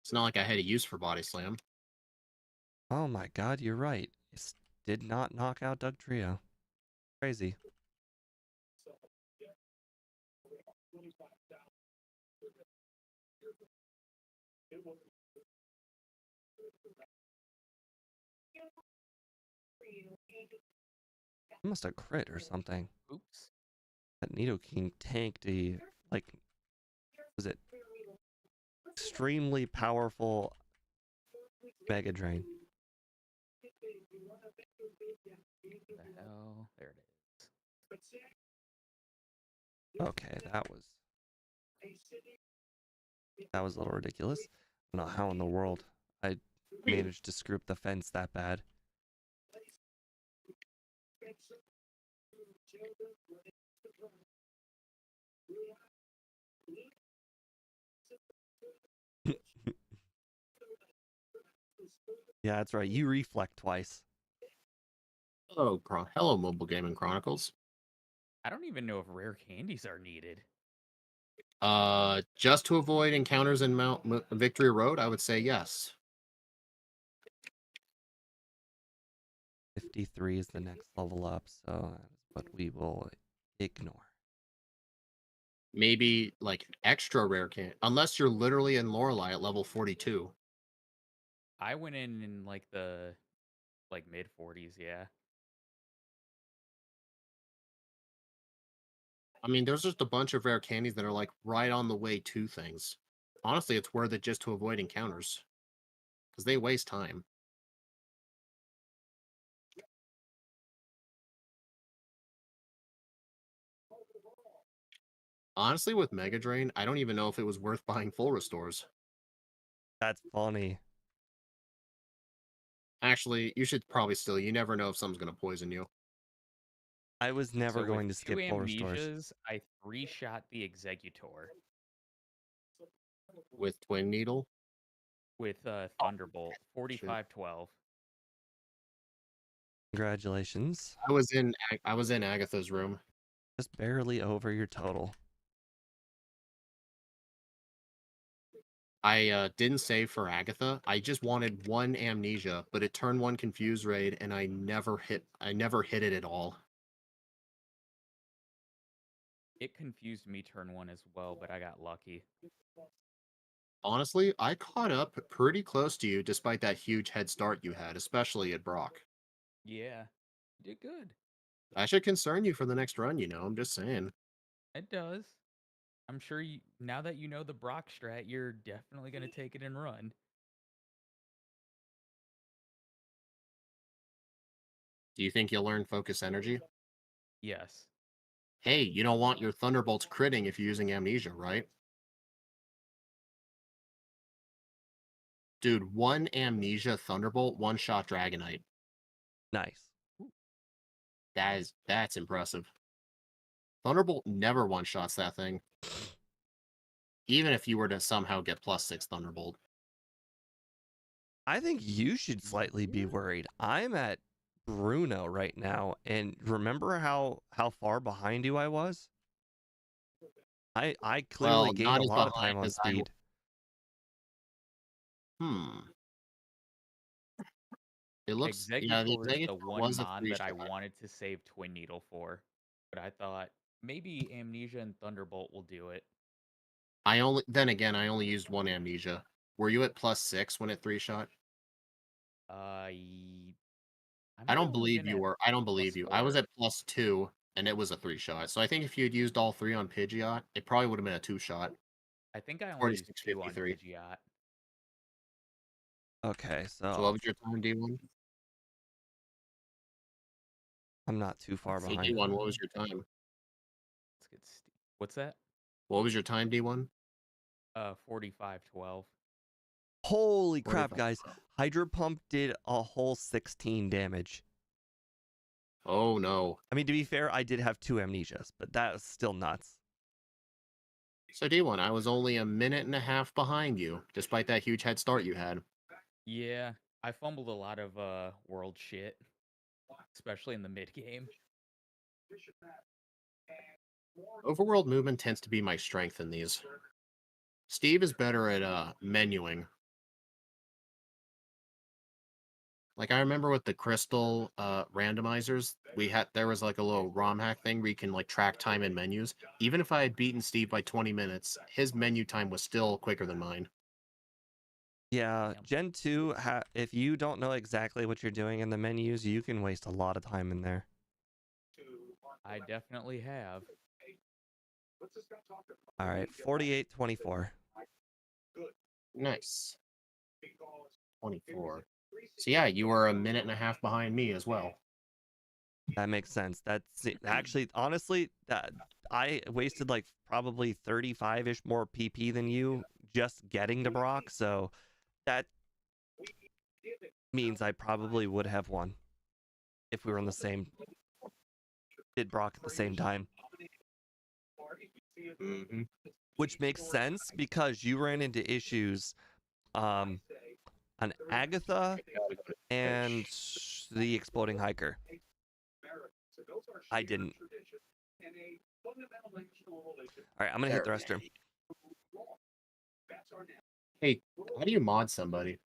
It's not like I had a use for Body Slam. Oh my god, you're right. It did not knock out Doug Trio. Crazy. I must have crit or something. Oops. That Nidoking tanked a, like, was it extremely powerful Mega Drain. The hell? There it is. Okay, that was a little ridiculous. I don't know how in the world I managed to screw up the fence that bad. Yeah, that's right. You reflect twice. Hello, Mobile Gaming Chronicles. I don't even know if rare candies are needed. Just to avoid encounters in Victory Road, I would say yes. 53 is the next level up, so that is what we will ignore. Maybe like extra rare unless you're literally in Lorelei at level 42. I went in like the mid 40s, yeah. I mean, there's just a bunch of rare candies that are like right on the way to things. Honestly, it's worth it just to avoid encounters. Because they waste time. Honestly, with Mega Drain, I don't even know if it was worth buying full restores. That's funny. Actually, you should probably still. You never know if someone's going to poison you. I was never So going to with skip 2 full restores. amnesias, I 3-shot the Executor With Twin Needle? with Thunderbolt, 45-12. Congratulations. I was in Agatha's room. Just barely over your total. I didn't save for Agatha. I just wanted one amnesia, but it turned 1 confuse raid, and I never hit it at all. It confused me turn 1 as well, but I got lucky. Honestly, I caught up pretty close to you despite that huge head start you had, especially at Brock. Yeah, you did good. I should concern you for the next run, I'm just saying. It does. I'm sure you, now that you know the Brock strat, you're definitely going to take it and run. Do you think you'll learn Focus Energy? Yes. Hey, you don't want your Thunderbolts critting if you're using Amnesia, right? Dude, 1 Amnesia Thunderbolt, 1-shot Dragonite. Nice. That's impressive. Thunderbolt never 1-shots that thing. Even if you were to somehow get +6 Thunderbolt. I think you should slightly be worried. I'm at Bruno right now, and remember how far behind you I was? I clearly Well, gained not a as lot of time behind on as I speed. It looks, yeah, the Executor is the Executor one was a mon free that I shot. wanted to save Twin Needle for, but I thought maybe Amnesia and Thunderbolt will do it. I only used one Amnesia. Were you at +6 when it 3-shot? I I might don't have only believe been you at were. I don't believe you. I was +4. at +2, and it was a 3-shot. So I think if you had used all 3 on Pidgeot, it probably would have been a 2-shot. I think I only used 2 on 4653. Pidgeot. Okay, So so what was your time, D1? I'm not too far Let's Hey, behind. D1, what was your time? Let's get what's that? What was your time, D1? 45-12. Holy crap, 45. guys. Hydro Pump did a whole 16 damage. Oh, no. I mean, to be fair, I did have 2 amnesias, but that was still nuts. So D1, I was only a minute and a half behind you, despite that huge head start you had. Yeah, I fumbled a lot of world shit, especially in the mid game. Overworld movement tends to be my strength in these. Steve is better at menuing. Like I remember with the crystal randomizers, there was like a little ROM hack thing where you can like track time in menus. Even if I had beaten Steve by 20 minutes, his menu time was still quicker than mine. Yeah, Damn. Gen 2, if you don't know exactly what you're doing in the menus, you can waste a lot of time in there. I definitely have. All right, 48-24. Nice. 24. So yeah, you were a minute and a half behind me as well. That makes sense. That's actually, honestly, that I wasted like probably 35-ish more PP than you just getting to Brock, so that means I probably would have won if we were on the same, did Brock at the same time. Mm-hmm. Which makes sense because you ran into issues on Agatha and the Exploding Hiker. I didn't. All right, I'm gonna hit the restroom. Hey, how do you mod somebody?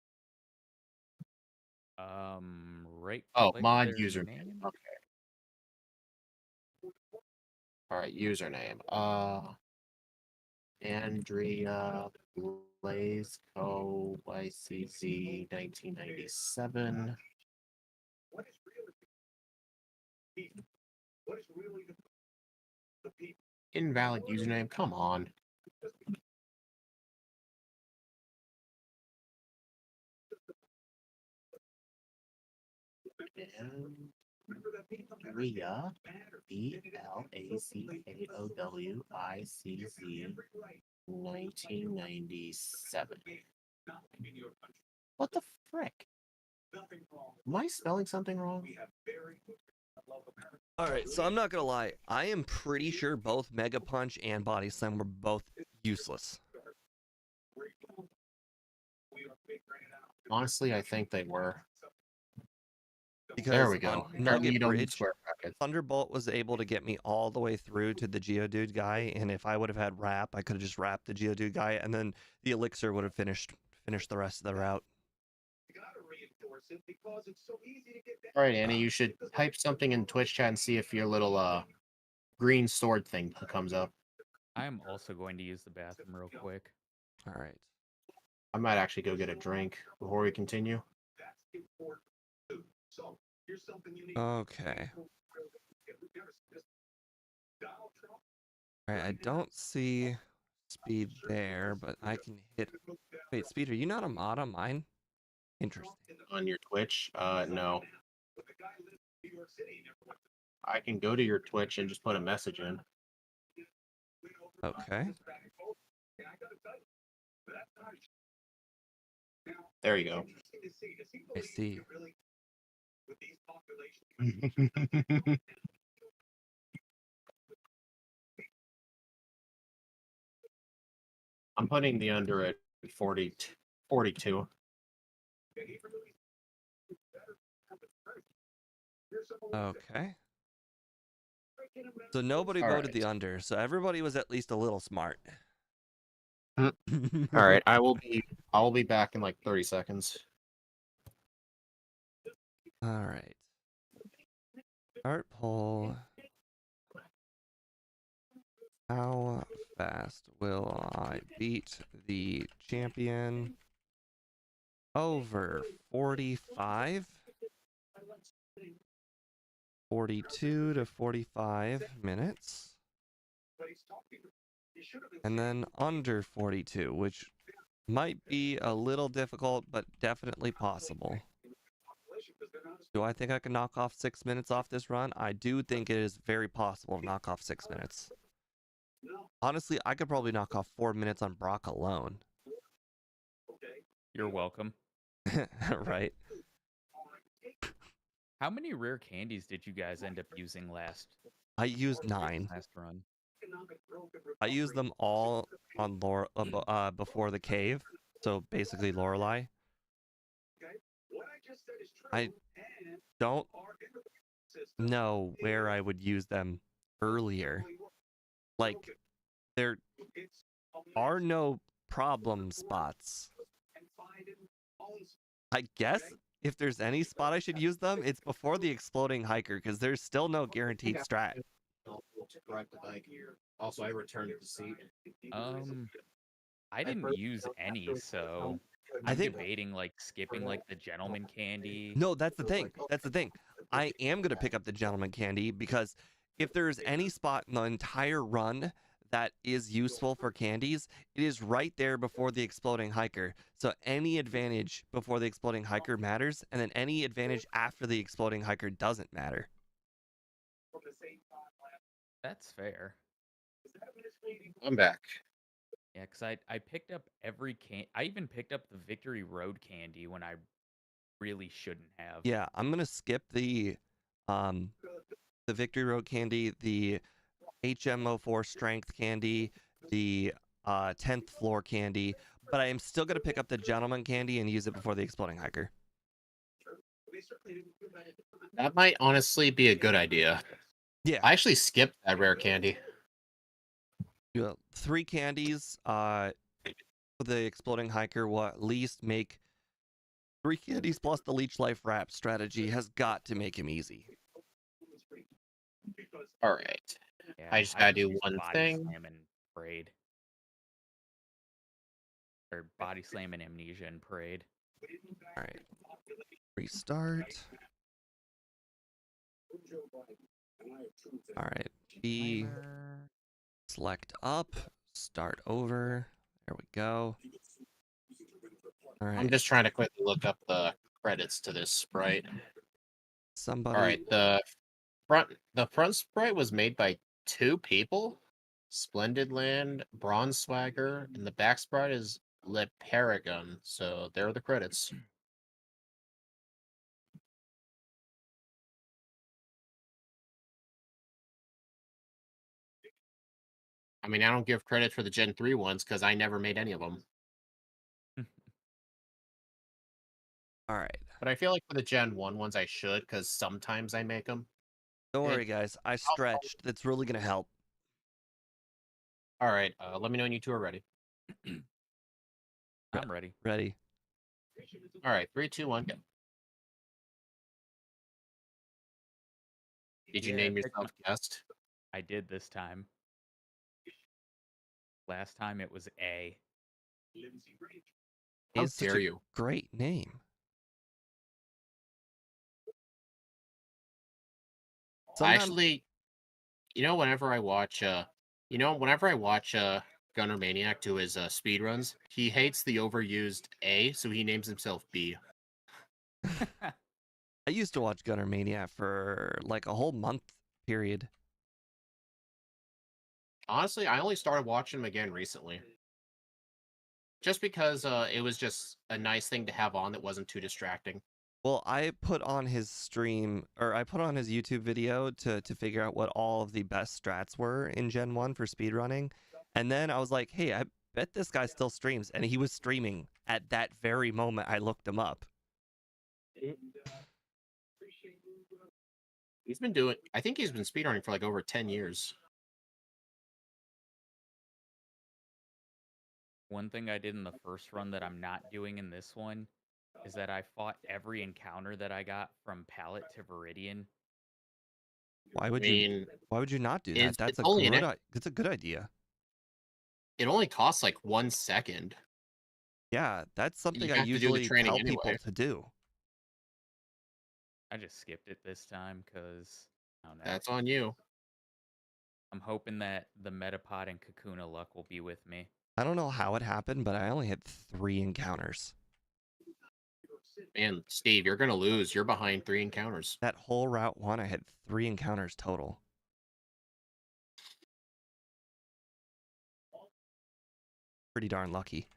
Right Oh, click mod their username. name. Okay. All right, username. Andrea Blazeco YCZ 1997. Invalid username. Come on. Andrea BLACKOWICZ 1997. What the frick? Am I spelling something wrong? All right, so I'm not gonna lie. I am pretty sure both Mega Punch and Body Slam were both useless. Honestly, I think they were. Because There we go. on Nugget Needle and Bridge, square brackets. Thunderbolt was able to get me all the way through to the Geodude guy, and if I would have had Wrap, I could have just wrapped the Geodude guy, and then the Elixir would have finished the rest of the route. All right, Annie, you should type something in Twitch chat and see if your little green sword thing comes up. I am also going to use the bathroom real quick. All right. I might actually go get a drink before we continue. Okay. All right, I don't see Speed there, but I can hit. Wait, Speed, are you not a mod on mine? Interesting. On your Twitch? No. I can go to your Twitch and just put a message in. Okay. There you go. I see. I'm putting the under at 42. Okay. So nobody All voted right. the under, so everybody was at least a little smart. All right, I will be back in like 30 seconds. All right. Start poll. How fast will I beat the champion? Over 45? 42 to 45 minutes. And then under 42, which might be a little difficult, but definitely possible. Do I think I can knock off 6 minutes off this run? I do think it is very possible to knock off 6 minutes. Honestly, I could probably knock off 4 minutes on Brock alone. You're welcome. Right? How many rare candies did you guys end up using last I used 9. run? I used them all on before the cave. So basically Lorelei. I don't know where I would use them earlier. Like, there are no problem spots. I guess if there's any spot I should use them, it's before the exploding hiker, because there's still no guaranteed strat. Also, I returned the seat. I didn't use any, so I I'm think- debating like skipping like the gentleman candy. No, that's the thing. That's the thing. I am going to pick up the gentleman candy because if there's any spot in the entire run that is useful for candies, it is right there before the exploding hiker. So any advantage before the exploding hiker matters, and then any advantage after the exploding hiker doesn't matter. That's fair. I'm back. Yeah, because I picked up every I even picked up the Victory Road candy when I really shouldn't have. Yeah, I'm going to skip the Victory Road candy, the HMO4 strength candy, the 10th floor candy, but I am still going to pick up the gentleman candy and use it before the exploding hiker. That might honestly be a good idea. Yeah. I actually skipped that rare candy. 3 candies for the exploding hiker will at least make 3 candies plus the leech life wrap strategy has got to make him easy. All right. Yeah, I just gotta do used one body thing. Slam and parade. Or body slam and amnesia and parade. All right. Restart. All right. B. Select up. Start over. There we go. All right. I'm just trying to quickly look up the credits to this sprite. Somebody. All right, the front sprite was made by 2 people, Splendid Land, Bronze Swagger, and the back sprite is Le Paragon. So there are the credits. I mean, I don't give credit for the Gen 3 ones because I never made any of them. All right. But I feel like for the Gen 1 ones, I should because sometimes I make them. Don't worry, guys. I stretched. That's really going to help. All right, let me know when you two are ready. I'm ready. Ready. All right, 3, 2, 1, go. Did you Yeah, name pick yourself guest? I did this time. Last time it was A. How It's such dare a you? great name. Sometimes- Actually, whenever I watch Gunner Maniac do his speed runs, he hates the overused A, so he names himself B. I used to watch Gunner Mania for like a whole month period. Honestly, I only started watching him again recently. Just because it was just a nice thing to have on that wasn't too distracting. Well, I put on his stream, or I put on his YouTube video to figure out what all of the best strats were in Gen 1 for speedrunning. And then I was like, hey, I bet this guy still streams. And he was streaming at that very moment I looked him up. I think he's been speedrunning for like over 10 years. One thing I did in the first run that I'm not doing in this one is that I fought every encounter that I got from Pallet to Viridian. Why I would you? mean, Why would you not do that? it's only That's a good idea. it only costs like 1 second. Yeah, that's And you something I have to do the usually training tell people anyway. to do. I just skipped it this time because I don't know. That's on you. I'm hoping that the Metapod and Kakuna luck will be with me. I don't know how it happened, but I only had 3 encounters. Man, Steve, you're gonna lose. You're behind 3 encounters. That whole Route 1, I had 3 encounters total. Pretty darn lucky.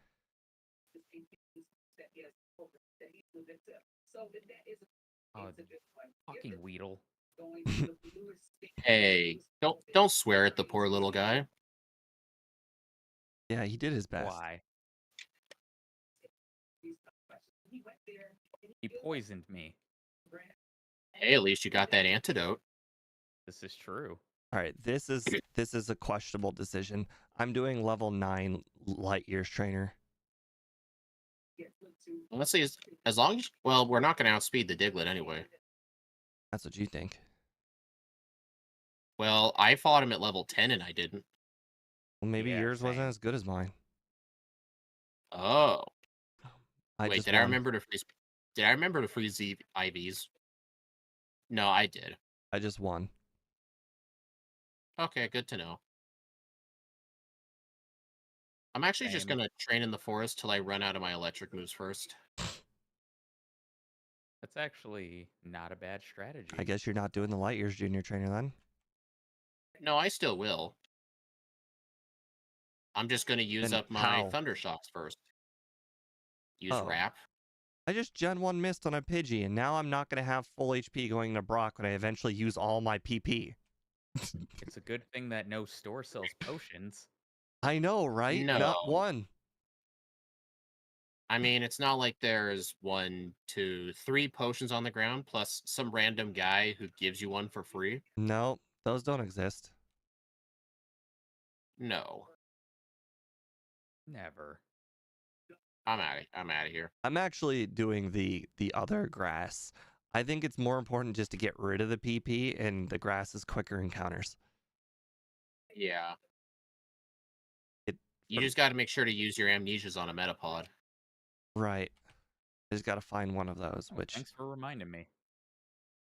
Oh, fucking Weedle. Hey, don't swear at the poor little guy. Yeah, he did his best. Why? He poisoned me. Hey, at least you got that antidote. This is true. All right, this is a questionable decision. I'm doing level 9 light years trainer. Honestly, as long as well, we're not gonna outspeed the Diglett anyway. That's what you think. Well, I fought him at level 10 and I didn't. Well, maybe Yeah, yours wasn't same. as good as mine. Oh, I wait, just did I won. remember to freeze? Did I remember to freeze the IVs? No, I did. I just won. Okay, good to know. I'm actually just Same. gonna train in the forest till I run out of my electric moves first. That's actually not a bad strategy. I guess you're not doing the light years junior trainer then. No, I still will. I'm just gonna use Then up my how? Thunder Shocks first. Use Oh. Wrap. I just Gen 1 missed on a Pidgey, and now I'm not going to have full HP going to Brock when I eventually use all my PP. It's a good thing that no store sells potions. I know, right? No. Not one. I mean, it's not like there's 1, 2, 3 potions on the ground, plus some random guy who gives you one for free. No, those don't exist. No. Never. I'm out of here. I'm actually doing the other grass. I think it's more important just to get rid of the PP, and the grass is quicker encounters. Yeah. It You just got to make sure to use your amnesias on a Metapod. right. I just got to find one of those, Oh, which thanks for reminding me.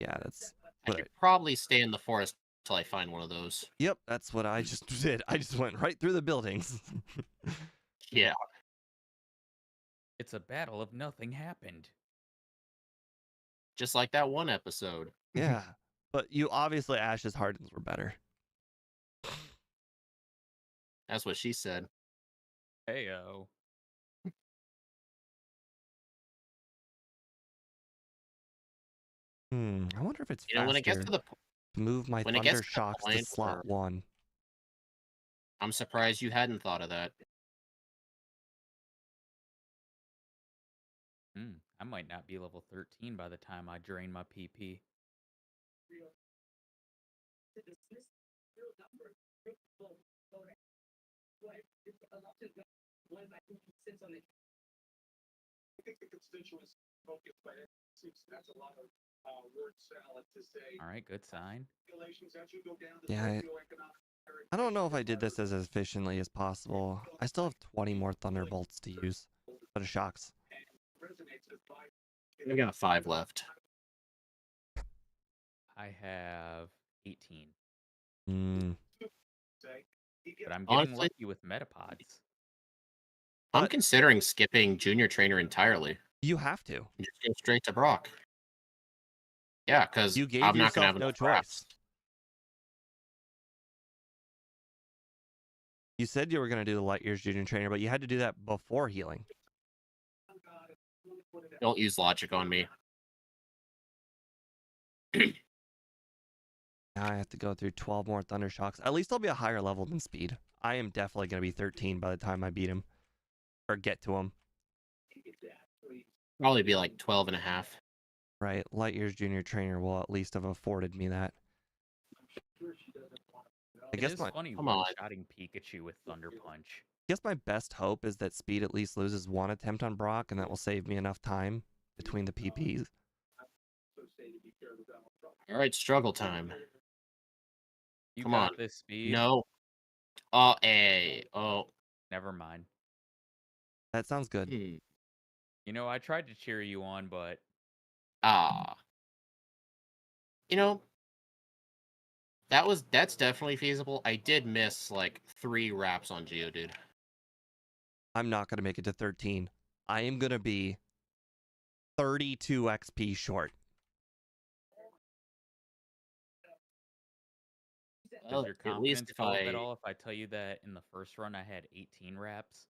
yeah, that's I what should probably stay in the forest till I find one of those. Yep, that's what I just did. I just went right through the buildings. Yeah. It's a battle of nothing happened. Just like that one episode. Yeah, but you obviously Ash's Hardens were better. That's what she said. Heyo. I wonder if it's You know, when it gets faster to the to move my when it gets Thunder to the Shocks to point slot where 1. I'm surprised you hadn't thought of that. I might not be level 13 by the time I drain my PP. All right, good sign. Yeah, I don't know if I did this as efficiently as possible. I still have 20 more Thunderbolts to use. Thunder Shocks. I got 5 left. I have 18. Hmm. But I'm getting Honestly, lucky with Metapods. I'm But- considering skipping Junior Trainer entirely. You have to. And just go straight to Brock. Yeah, because You gave I'm not yourself going to have no enough choice. wraps. You said you were going to do the Light Years Junior Trainer, but you had to do that before healing. Don't use logic on me. Now I have to go through 12 more Thunder Shocks. At least I'll be a higher level than Speed. I am definitely going to be 13 by the time I beat him. Or get to him. Probably be like 12 and a half. Right. Light Years Junior Trainer will at least have afforded me that. I It guess is my... funny Come on. one-shotting Pikachu with Thunder Punch. guess my best hope is that Speed at least loses one attempt on Brock, and that will save me enough time between the PPs. All right, struggle time. You Come got on. this, Speed. No. Oh, hey. Oh. Never mind. That sounds good. You know, I tried to cheer you on, but Ah. You know, that's definitely feasible. I did miss like 3 wraps on Geodude. I'm not going to make it to 13. I am going to be 32 XP short. does your At least confidence if go up at all if I tell you that in the first run I had 18 wraps?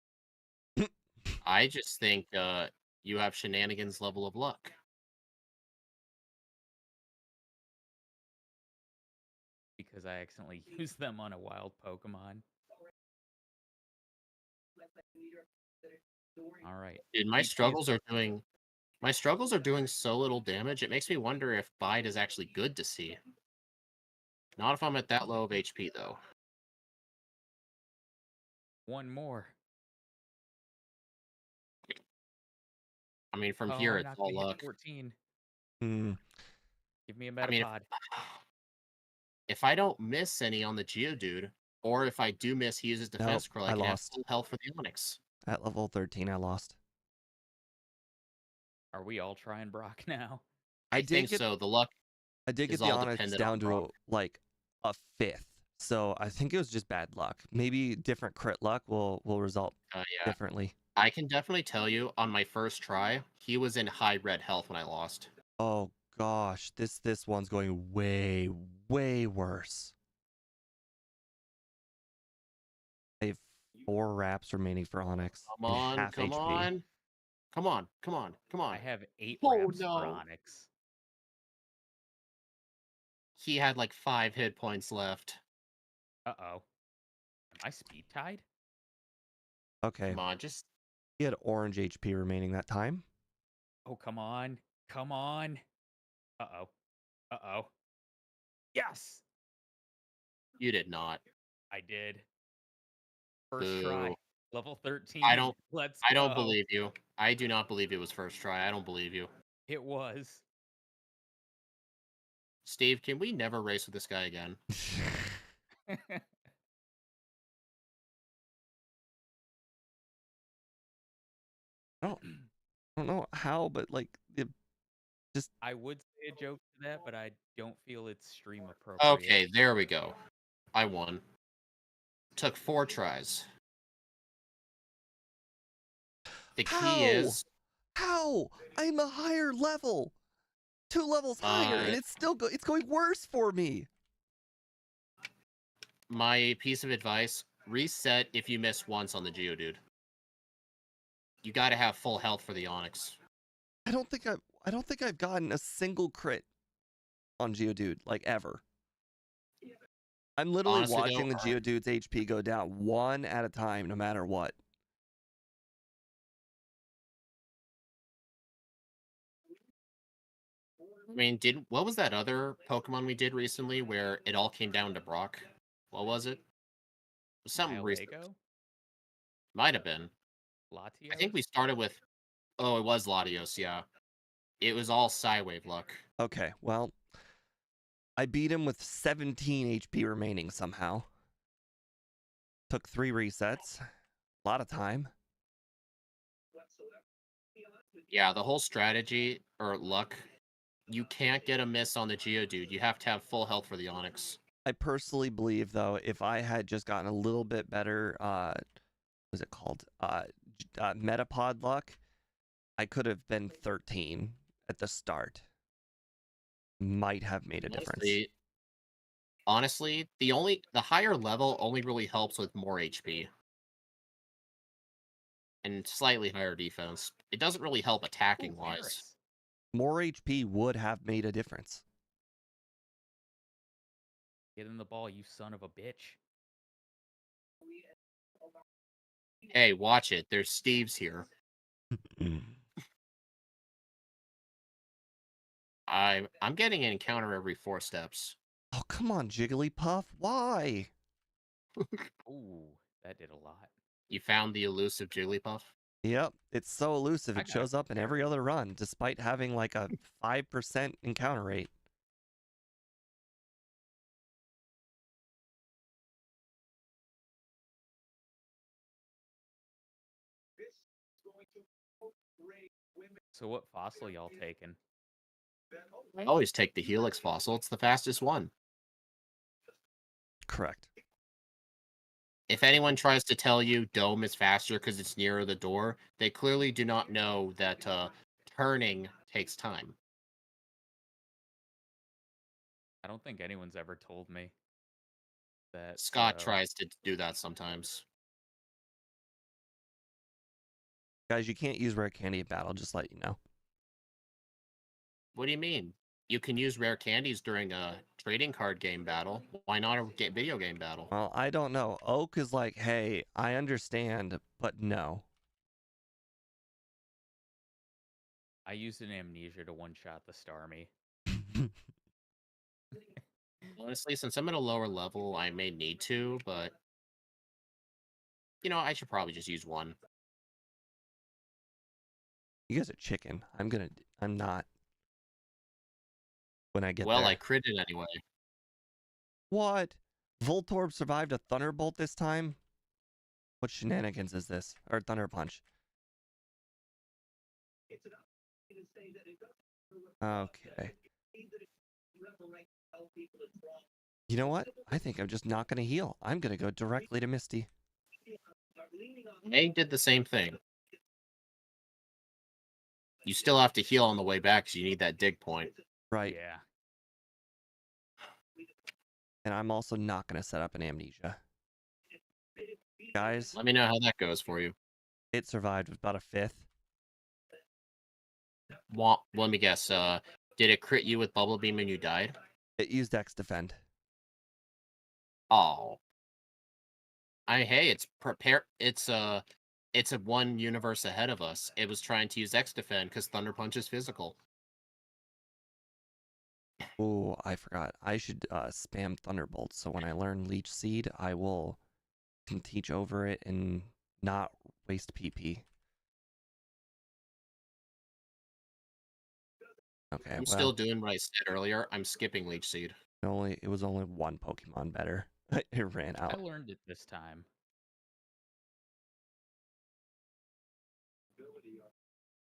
I just think you have shenanigans level of luck. Because I accidentally used them on a wild Pokemon. All right. Dude, my struggles are doing so little damage. It makes me wonder if Bide is actually good to see. Not if I'm at that low of HP though. One more. I mean, from Oh, here I'm it's not all gonna hit luck. 14. Hmm. Give me a I mean, Metapod. if I don't miss any on the Geodude, or if I do miss, he uses Defense Curl, I I can have lost. full health for the Onix. At level 13, I lost. Are we all trying Brock now? I think so. The luck I did get is the all Onyx dependent on down to Brock. like a 5th. So I think it was just bad luck. Maybe different crit luck will result Yeah. differently. I can definitely tell you on my first try, he was in high red health when I lost. Oh gosh, this one's going way worse. I have 4 wraps remaining for Onyx. Come and on, half come HP. on. Come on, come on, come on. I have 8 Oh, wraps for no. Onyx. He had like 5 hit points left. Uh-oh. Am I speed tied? Okay. Come on, just... He had orange HP remaining that time. Oh, come on. Come on. Uh-oh. Uh-oh. Yes! You did not. I did. First Boo. try. Level 13. I don't Let's I don't go. believe you. I do not believe it was first try. I don't believe you. It was. Steve, can we never race with this guy again? I don't know how, but like it just I would say a joke to that, but I don't feel it's stream appropriate. Okay, there we go. I won. Took 4 tries. The key is... How? I'm a higher level. 2 levels higher, and it's still it's going worse for me. My piece of advice, reset if you miss once on the Geodude. You gotta have full health for the Onix. I don't think I've gotten a single crit on Geodude, like ever. I'm literally Honestly, watching the Geodude's HP go down one at a time, no matter what. I mean, what was that other Pokemon we did recently where it all came down to Brock? What was it? Something recent. Nihilego? Might have been. Latios? I think we started with... Oh, it was Latios, yeah. It was all Psywave luck. Okay, well, I beat him with 17 HP remaining somehow. Took 3 resets. A lot of time. Yeah, the whole strategy, or luck, you can't get a miss on the Geodude. You have to have full health for the Onix. I personally believe, though, if I had just gotten a little bit better, what is it called? Metapod luck, I could have been 13 at the start. Might have made a difference. Honestly, the higher level only really helps with more HP. And slightly higher defense. It doesn't really help attacking-wise. More HP would have made a difference. Get in the ball, you son of a bitch. Hey, watch it. There's Steve's here. I'm getting an encounter every 4 steps. Oh, come on, Jigglypuff. Why? Ooh, that did a lot. You found the elusive Jigglypuff? Yep, it's so elusive. I It got a shows up in every other run, despite having like a 5% encounter rate. So what fossil y'all taking? I always take the Helix fossil. It's the fastest one. Correct. If anyone tries to tell you Dome is faster because it's nearer the door, they clearly do not know that turning takes time. I don't think anyone's ever told me that. Scott tries to do that sometimes. Guys, you can't use rare candy at battle, just let you know. What do you mean? You can use rare candies during a trading card game battle. Why not a video game battle? Well, I don't know. Oak is like, hey, I understand, but no. I used an amnesia to one-shot the Starmie. Honestly, since I'm at a lower level, I may need to, but I should probably just use one. You guys are chicken. I'm not. When I get Well, there. I critted anyway. What? Voltorb survived a Thunderbolt this time? What shenanigans is this? Or Thunder Punch? Okay. You know what? I think I'm just not going to heal. I'm going to go directly to Misty. Egg did the same thing. You still have to heal on the way back because you need that dig point. Right. Yeah. And I'm also not going to set up an amnesia. Guys, Let me know how that goes for you. it survived with about a fifth. Let me guess. Did it crit you with Bubble Beam and you died? It used X Defend. Oh. Hey, it's prepare. It's a one universe ahead of us. It was trying to use X Defend because Thunder Punch is physical. Oh, I forgot. I should spam Thunderbolt. So when I learn Leech Seed, I can teach over it and not waste PP. Okay, I'm still doing what I said earlier. I'm skipping Leech Seed. it was only one Pokemon better. It ran I out. learned it this time.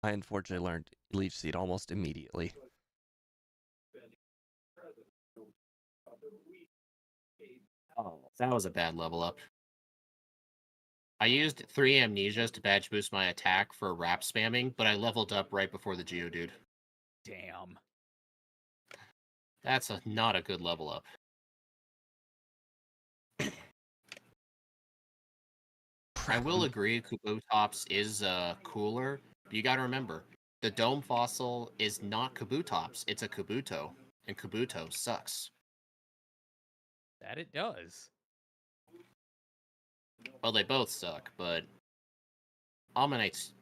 I unfortunately learned Leech Seed almost immediately. Oh, that was a bad level up. I used 3 amnesias to badge boost my attack for rap spamming, but I leveled up right before the Geodude. Damn. That's not a good level up. I will agree Kabutops is cooler, but you gotta remember, the Dome Fossil is not Kabutops, it's a Kabuto, and Kabuto sucks. That it does. Well, they both suck, but Ammonite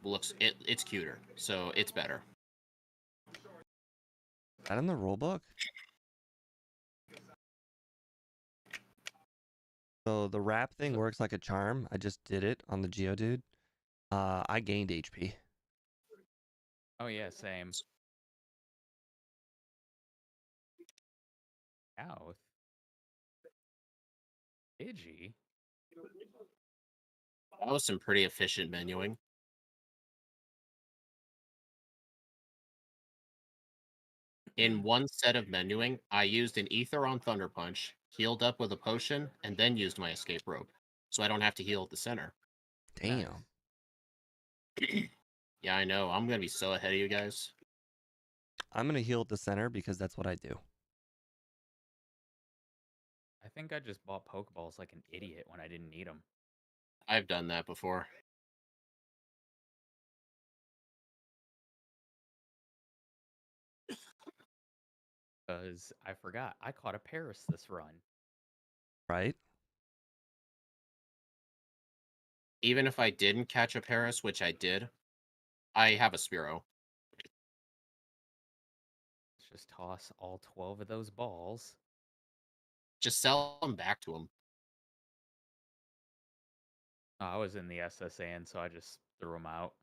it's cuter, so it's better. Is that in the rulebook? So the wrap thing works like a charm. I just did it on the Geodude. I gained HP. Oh yeah, same. Ow. Pidgey? That was some pretty efficient menuing. In one set of menuing, I used an ether on Thunder Punch, healed up with a potion, and then used my escape rope. So I don't have to heal at the center. Damn. Nice. Yeah, I know. I'm gonna be so ahead of you guys. I'm gonna heal at the center because that's what I do. I think I just bought Pokeballs like an idiot when I didn't need them. I've done that before. Because I forgot. I caught a Paris this run. Right? Even if I didn't catch a Paris, which I did, I have a Spearow. Let's just toss all 12 of those balls. Just sell them back to him. I was in the SSN, so I just threw them out.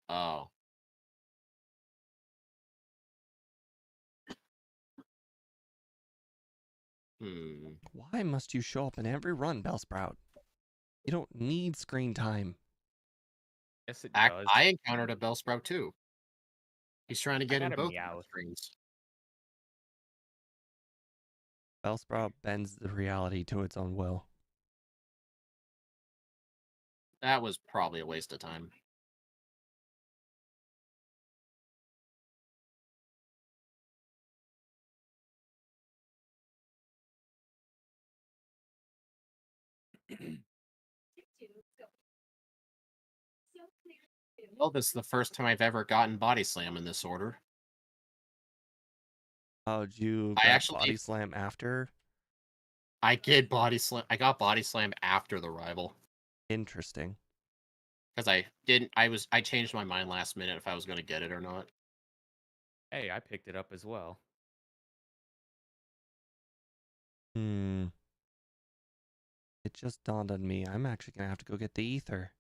Oh. Hmm. Why must you show up in every run, Bellsprout? You don't need screen time. Yes, it does. I encountered a Bellsprout too. He's trying to I get in got a both of our Meowth. screens. Bellsprout bends the reality to its own will. That was probably a waste of time. Well, this is the first time I've ever gotten Body Slam in this order. Oh, did you I grab actually- Body Slam after? I did Body Slam. I got Body Slam after the rival. Interesting. Because I changed my mind last minute if I was going to get it or not. Hey, I picked it up as well. It just dawned on me. I'm actually going to have to go get the ether.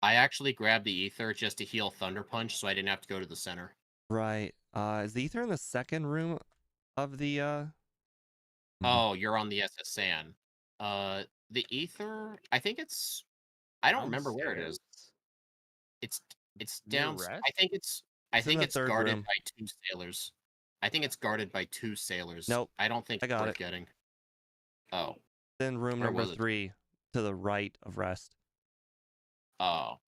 I actually grabbed the ether just to heal Thunder Punch so I didn't have to go to the center. Right. Is the ether in the second room of the Oh, you're on the SSN. The ether, I think it's I don't remember where it is. Downstairs? It's Near down. rest? I think it's It's in the it's third guarded room. by 2 sailors. I think it's guarded by 2 sailors. Nope, I don't think I it's got worth it. getting. Oh. It's in room Where number was it? 3 to the right of rest. Oh.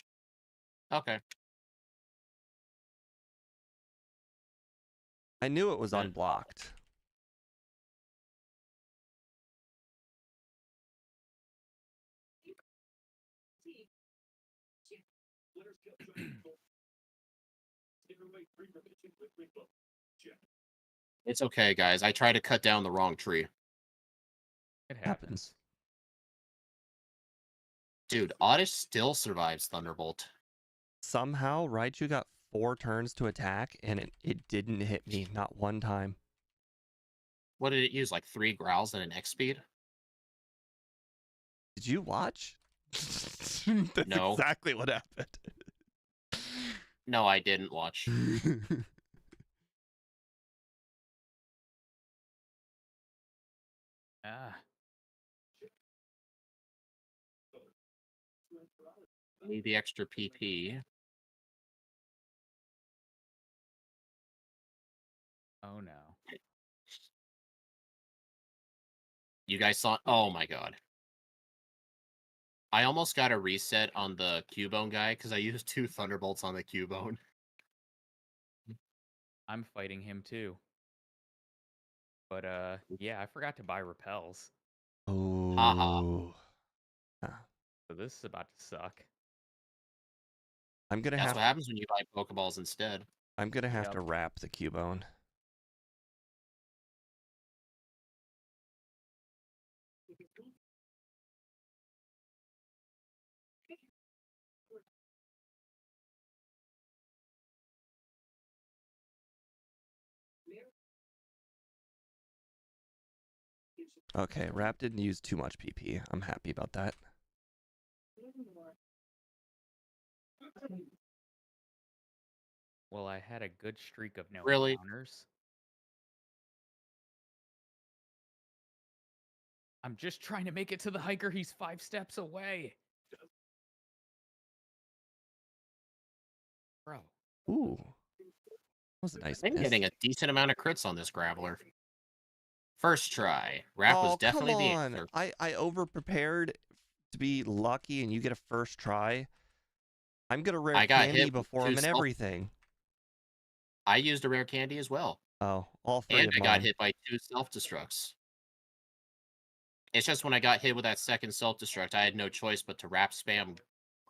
Okay. I knew it was Good. unblocked. It's okay, guys. I tried to cut down the wrong tree. It happens. Dude, Oddish still survives Thunderbolt. Somehow, Raichu got 4 turns to attack, and it didn't hit me, not one time. What did it use? Like 3 growls and an X speed? Did you watch? That's No. exactly what happened. No, I didn't watch. Ah, Need the extra PP. oh no. You guys saw. Oh my god. I almost got a reset on the Cubone guy because I used 2 Thunderbolts on the Cubone. I'm fighting him too. But yeah, I forgot to buy repels. Oh. So this is about to suck. I'm gonna That's have what happens when you buy Pokeballs instead. I'm gonna have to Yep. wrap the Cubone. Okay, wrap didn't use too much PP. I'm happy about that. Well, I had a good streak of no Really? encounters. I'm just trying to make it to the hiker. He's 5 steps away. Bro. Ooh. That was a nice I'm miss. getting a decent amount of crits on this Graveler. First try. Wrap was Oh, definitely come the on. answer. I over prepared to be lucky and you get a first try. I'm gonna rare I got candy hit with before 2 him and self- everything. I used a rare candy as well. Oh, all 3 And of I mine. got hit by 2 self-destructs. It's just when I got hit with that second self-destruct, I had no choice but to wrap spam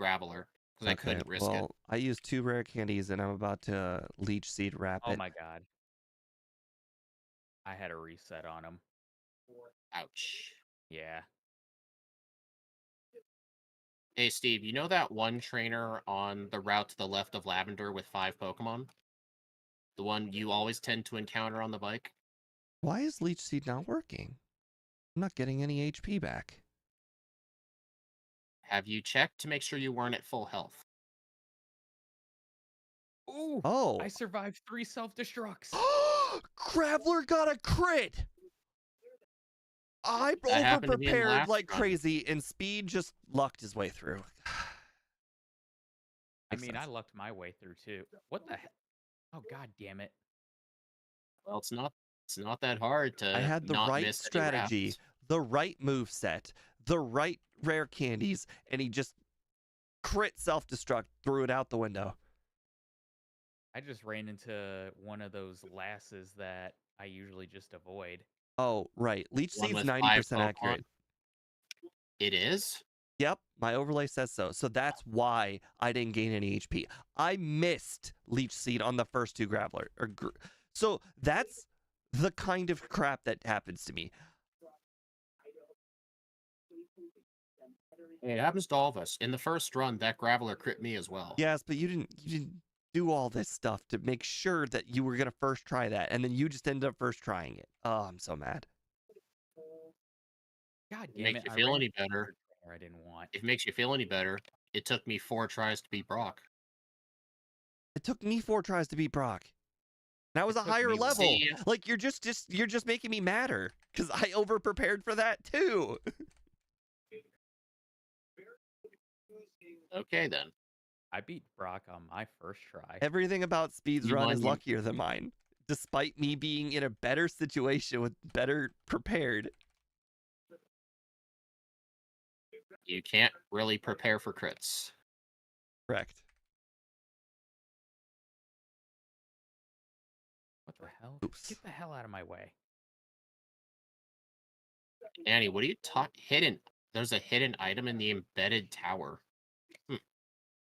Graveler because I couldn't risk it. Well, I used 2 rare candies and I'm about to leech seed wrap Oh it. my god. I had a reset on him. Ouch. Yeah. Hey, Steve, you know that one trainer on the route to the left of Lavender with 5 Pokemon? The one you always tend to encounter on the bike? Why is leech seed not working? I'm not getting any HP back. Have you checked to make sure you weren't at full health? Ooh, I Oh. survived 3 self-destructs. Graveler got a crit! I That happened to me in the overprepared last like run. crazy, and Speed just lucked his way through. I Makes mean, I sense. lucked my way through too. What the heck? Oh, god damn it. Well, it's not that hard I to had the not right miss any strategy, wraps. the right move set, the right rare candies, and he just crit self-destruct, threw it out the window. I just ran into one of those lasses that I usually just avoid. Oh, right. Leech One Seed's with 5 90% Pokemon. accurate. It is? Yep, my overlay says so. So that's why I didn't gain any HP. I missed Leech Seed on the first 2 Graveler. So that's the kind of crap that happens to me. It happens to all of us. In the first run, that Graveler crit me as well. Yes, but you didn't do all this stuff to make sure that you were gonna first try that, and then you just ended up first trying it. Oh, I'm so mad. God If it damn makes it, you I feel ran any into a better, water trainer I didn't want. if it makes you feel any better, it took me 4 tries to beat Brock. It took me 4 tries to beat Brock. That was It a took higher me 1. level. See? Like you're just making me madder because I overprepared for that too. Okay, then. I beat Brock on my first try. Everything about Speed's You run won, is luckier than mine, despite me being in a better situation with better prepared. You can't really prepare for crits. Correct. What the hell? Oops. Get the hell out of my way. Annie, what are you talking? Hidden. There's a hidden item in the embedded tower.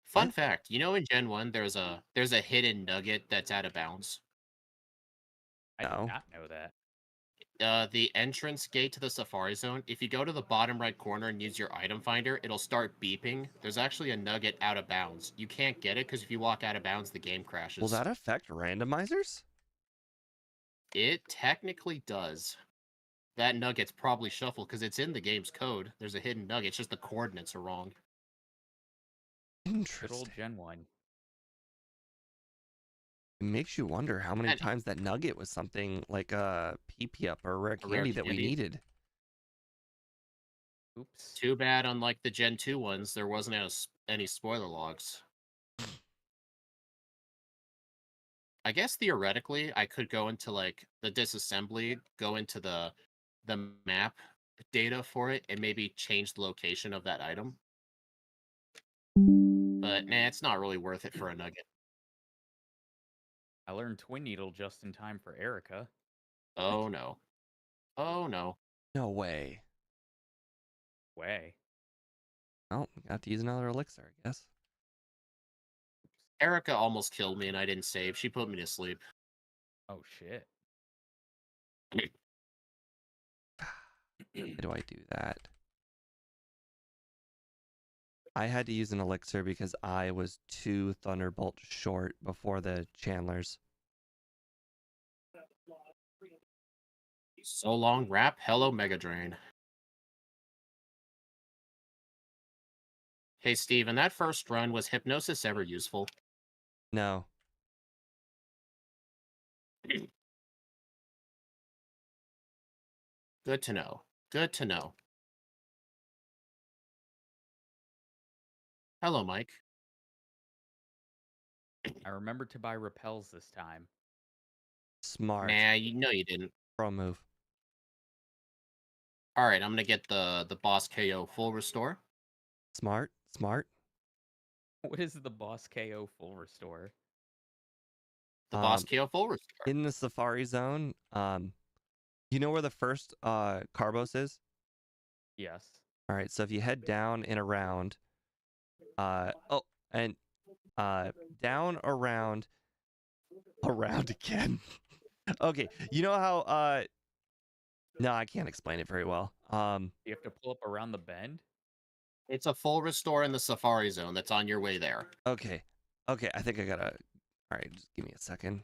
Fun What? fact, you know in Gen 1 there's a hidden nugget that's out of bounds. I did No. not know that. The entrance gate to the Safari Zone, if you go to the bottom right corner and use your item finder, it'll start beeping. There's actually a nugget out of bounds. You can't get it because if you walk out of bounds, the game crashes. Will that affect randomizers? It technically does. That nugget's probably shuffled because it's in the game's code. There's a hidden nugget. It's just the coordinates are wrong. Good Interesting. old Gen 1. It makes you wonder how many And- times that nugget was something like a PP up or a rare A rare candy that we candy? needed. Oops. Too bad, unlike the Gen 2 ones, there wasn't any spoiler logs. I guess theoretically, I could go into like the disassembly, go into the map data for it, and maybe change the location of that item. But nah, it's not really worth it for a nugget. I learned Twin Needle just in time for Erica. Oh no. Oh no. No way. Way. Oh, we got to use another elixir, I guess. Erica almost killed me and I didn't save. She put me to sleep. Oh shit. Why do I do that? I had to use an elixir because I was 2 Thunderbolt short before the Chandlers. So long, rap. Hello, Mega Drain. Hey, Steve, in that first run, was Hypnosis ever useful? No. Good to know. Good to know. Hello, Mike. I remembered to buy repels this time. Smart. Nah, you didn't. Pro move. All right, I'm gonna get the boss KO full restore. Smart. Smart. What is the boss KO full restore? The boss KO full restore. In the Safari Zone, you know where the first Carbos is? Yes. All right, so if you head down and around, down around again. Okay, you know how no, I can't explain it very well. You have to pull up around the bend? It's a full restore in the Safari Zone that's on your way there. Okay, I think I gotta. All right, just give me a second.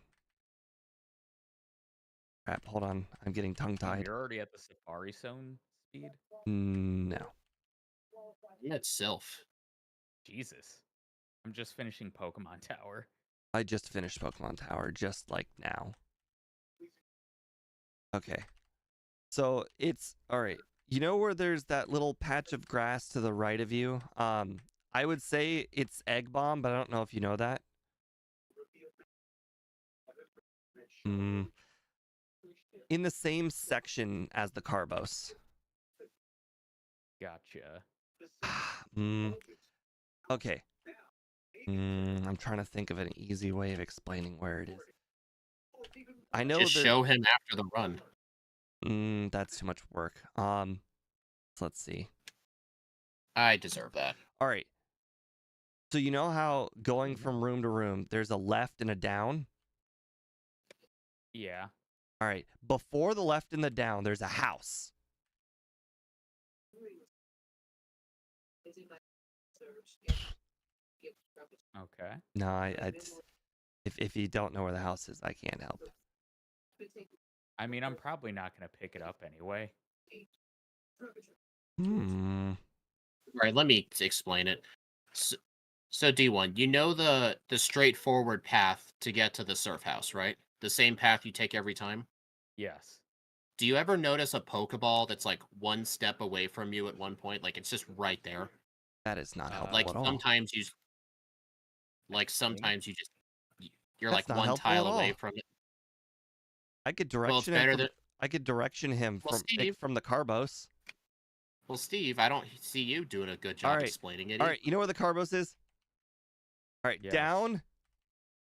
Crap, hold on, I'm getting tongue-tied. You're already at the Safari Zone speed? No. I'm at Sylph. Jesus. I'm just finishing Pokemon Tower. I just finished Pokemon Tower just like now. Okay. So it's all right. You know where there's that little patch of grass to the right of you? I would say it's Egg Bomb, but I don't know if you know that. Mm, in the same section as the Carbos. Gotcha. Okay. I'm trying to think of an easy way of explaining where it is. I know Just that. show him after the run. That's too much work. Let's see. I deserve that. All right. So you know how going from room to room, there's a left and a down? Yeah. All right. Before the left and the down, there's a house. Okay. No, if you don't know where the house is, I can't help. I mean, I'm probably not going to pick it up anyway. All right, let me explain it. So D1, you know the straightforward path to get to the surf house, right? The same path you take every time? Yes. Do you ever notice a Pokeball that's like one step away from you at one point? Like it's just right there. That is not helpful Like at all. sometimes you you're That's like not one helpful at tile away all. from it. I could Well, it's direction him better from. than I could direction him Well, Steve. from the Carbos. Well, Steve, I don't see you doing a good All job right. explaining it. All right. You know where the Carbos is? All right. Yes. Down,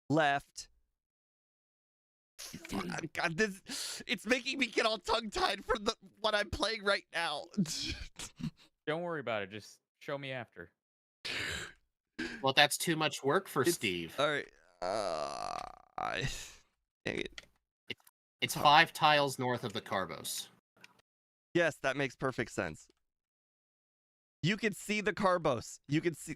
left. God, it's making me get all tongue-tied for what I'm playing right now. Don't worry about it. Just show me after. Well, that's too much work for Steve. All right. Dang it. It's 5 tiles north of the Carbos. Yes, that makes perfect sense. You can see the Carbos. You can see.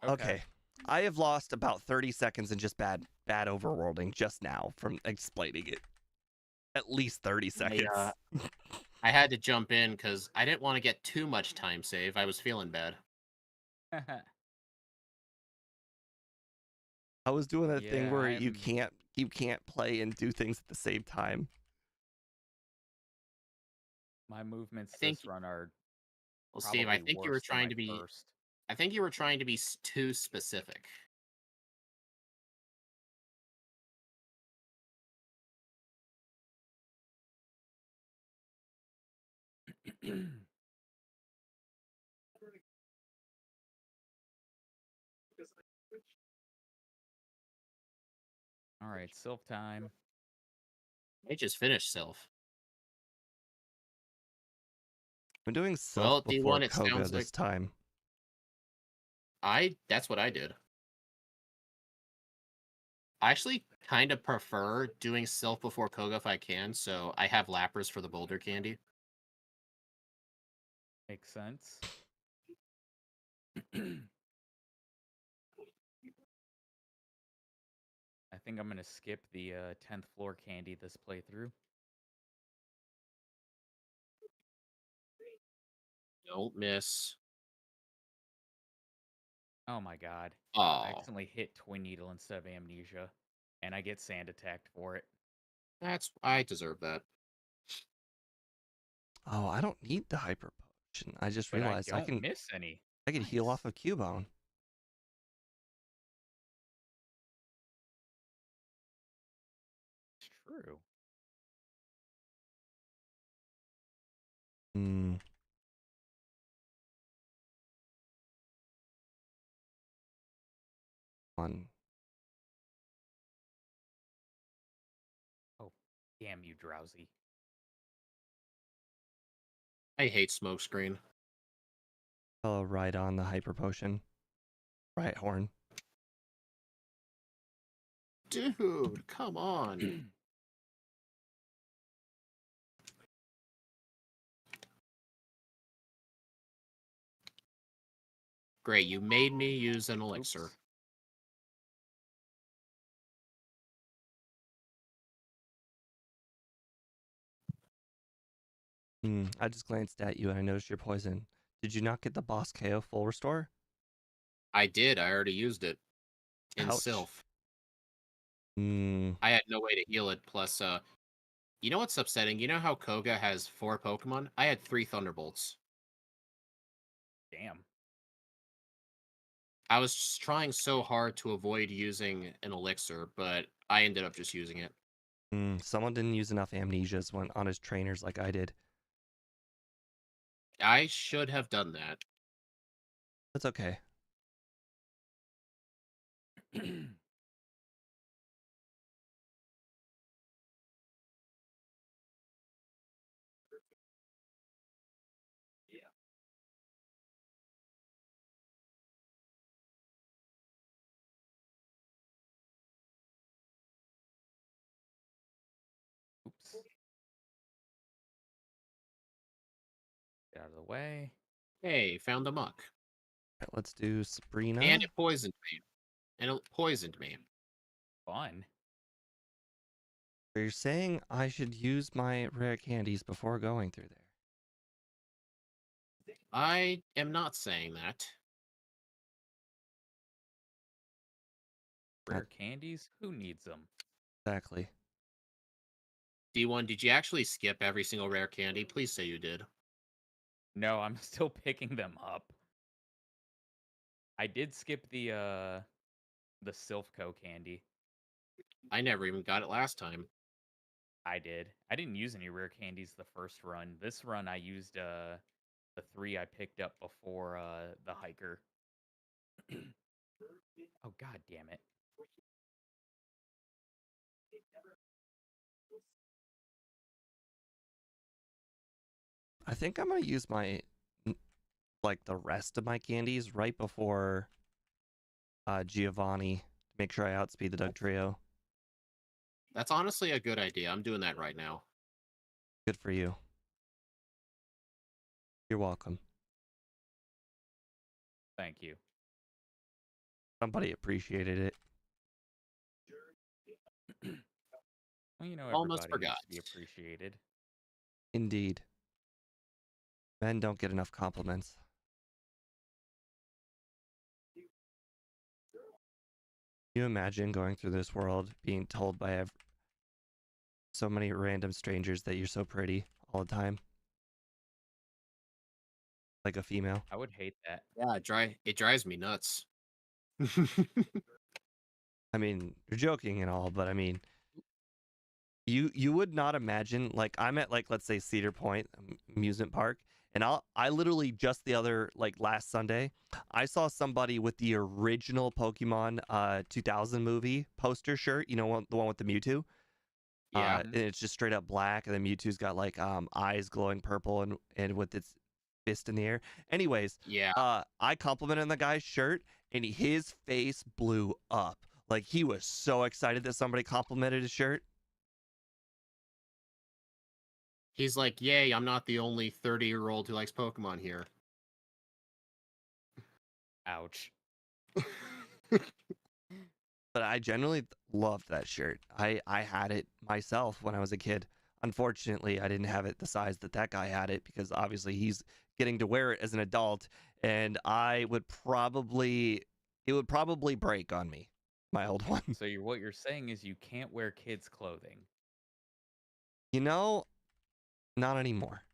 Okay. I have lost about 30 seconds in just bad overworlding just now from explaining it. At least 30 seconds. I had to jump in because I didn't want to get too much time save. I was feeling bad. I was doing that thing where I'm... you can't play and do things at the same time. My movements this run are. Well, Steve, I think you were trying to be. First. I think you were trying to be too specific. All right, Sylph time. I just finished Sylph. I'm doing Sylph before D1, it Koga sounds this time. That's what I did. I actually kind of prefer doing Sylph before Koga if I can, so I have Lapras for the Boulder Candy. Makes sense. I think I'm going to skip the 10th floor candy this playthrough. Don't miss. Oh my god. Oh. I accidentally hit Twin Needle instead of Amnesia, and I get sand attacked for it. I deserve that. Oh, I don't need the hyper potion. I just realized I can miss any. I can heal off of Cubone. It's true. On. Oh, damn you, Drowsy. I hate Smokescreen. Oh, right on the hyper potion. Right horn. Dude, come on. Great, you made me use an elixir. I just glanced at you and I noticed you're poison. Did you not get the boss KO full restore? I did. I already used it in Ouch. Sylph. Hmm. I had no way to heal it. Plus, you know what's upsetting? You know how Koga has 4 Pokemon? I had 3 Thunderbolts. Damn. I was just trying so hard to avoid using an elixir, but I ended up just using it. Someone didn't use enough amnesias when on his trainers like I did. I should have done that. That's okay. Oops. Get out of the way. Hey, found the muck. Right, let's do Sabrina. And it poisoned me. Fun. So you're saying I should use my rare candies before going through there? I am not saying that. Rare candies? Who needs them? Exactly. D1, did you actually skip every single rare candy? Please say you did. No, I'm still picking them up. I did skip the Silphco candy. I never even got it last time. I did. I didn't use any rare candies the first run. This run I used the 3 I picked up before the hiker. Oh god damn it. I think I'm gonna use my like the rest of my candies right before Giovanni to make sure I outspeed the Doug Trio. That's honestly a good idea. I'm doing that right now. Good for you. You're welcome. Thank you. Somebody appreciated it. Well, you know, Almost everybody forgot. needs to be appreciated. Indeed. Men don't get enough compliments. Can you imagine going through this world being told by so many random strangers that you're so pretty all the time? Like a female. I would hate that. Yeah, it drives me nuts. I mean, you're joking and all, but I mean, you would not imagine, like, I'm at, like, let's say Cedar Point amusement park, and I literally just last Sunday, I saw somebody with the original Pokemon 2000 movie poster shirt, you know, the one with the Mewtwo. Yeah. And it's just straight up black, and then Mewtwo's got like eyes glowing purple and with its fist in the air. Anyways, Yeah. I complimented the guy's shirt, and his face blew up. Like, he was so excited that somebody complimented his shirt. He's like, yay, I'm not the only 30-year-old who likes Pokemon here. Ouch. But I genuinely loved that shirt. I had it myself when I was a kid. Unfortunately, I didn't have it the size that guy had it, because obviously he's getting to wear it as an adult, and it would probably break on me, my old one. So what you're saying is you can't wear kids' clothing. You know, not anymore.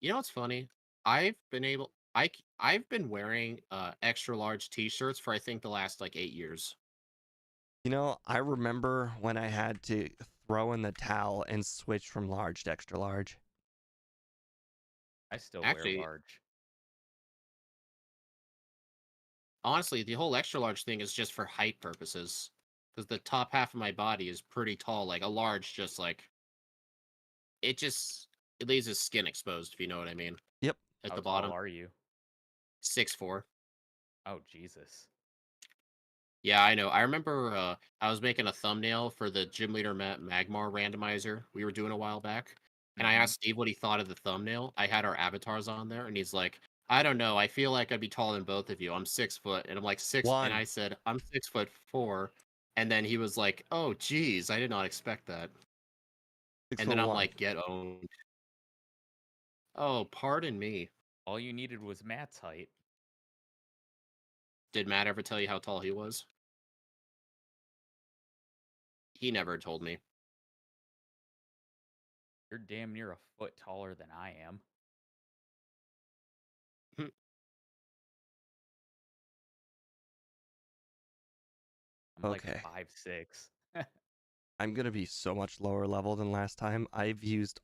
You know what's funny? I've been wearing extra large t-shirts for I think the last like 8 years. You know, I remember when I had to throw in the towel and switch from large to extra large. I still Actually, wear large. honestly, the whole extra large thing is just for height purposes. Because the top half of my body is pretty tall. Like a large just like it leaves his skin exposed, if you know what I mean. Yep. At How the tall bottom. are you? 6'4". Oh Jesus. Yeah, I know. I remember I was making a thumbnail for the Gym Leader Magmar randomizer we were doing a while back. And I Mhm. asked Steve what he thought of the thumbnail. I had our avatars on there, and he's like, I don't know. I feel like I'd be taller than both of you. I'm 6 foot. And I'm like, and I said, I'm 6'4". And then he was like, oh, geez, I did not expect that. 6 And foot then I'm one. like, get owned. Oh, pardon me. All you needed was Matt's height. Did Matt ever tell you how tall he was? He never told me. You're damn near a foot taller than I am. I'm like Okay. 5'6". I'm gonna be so much lower level than last time. I used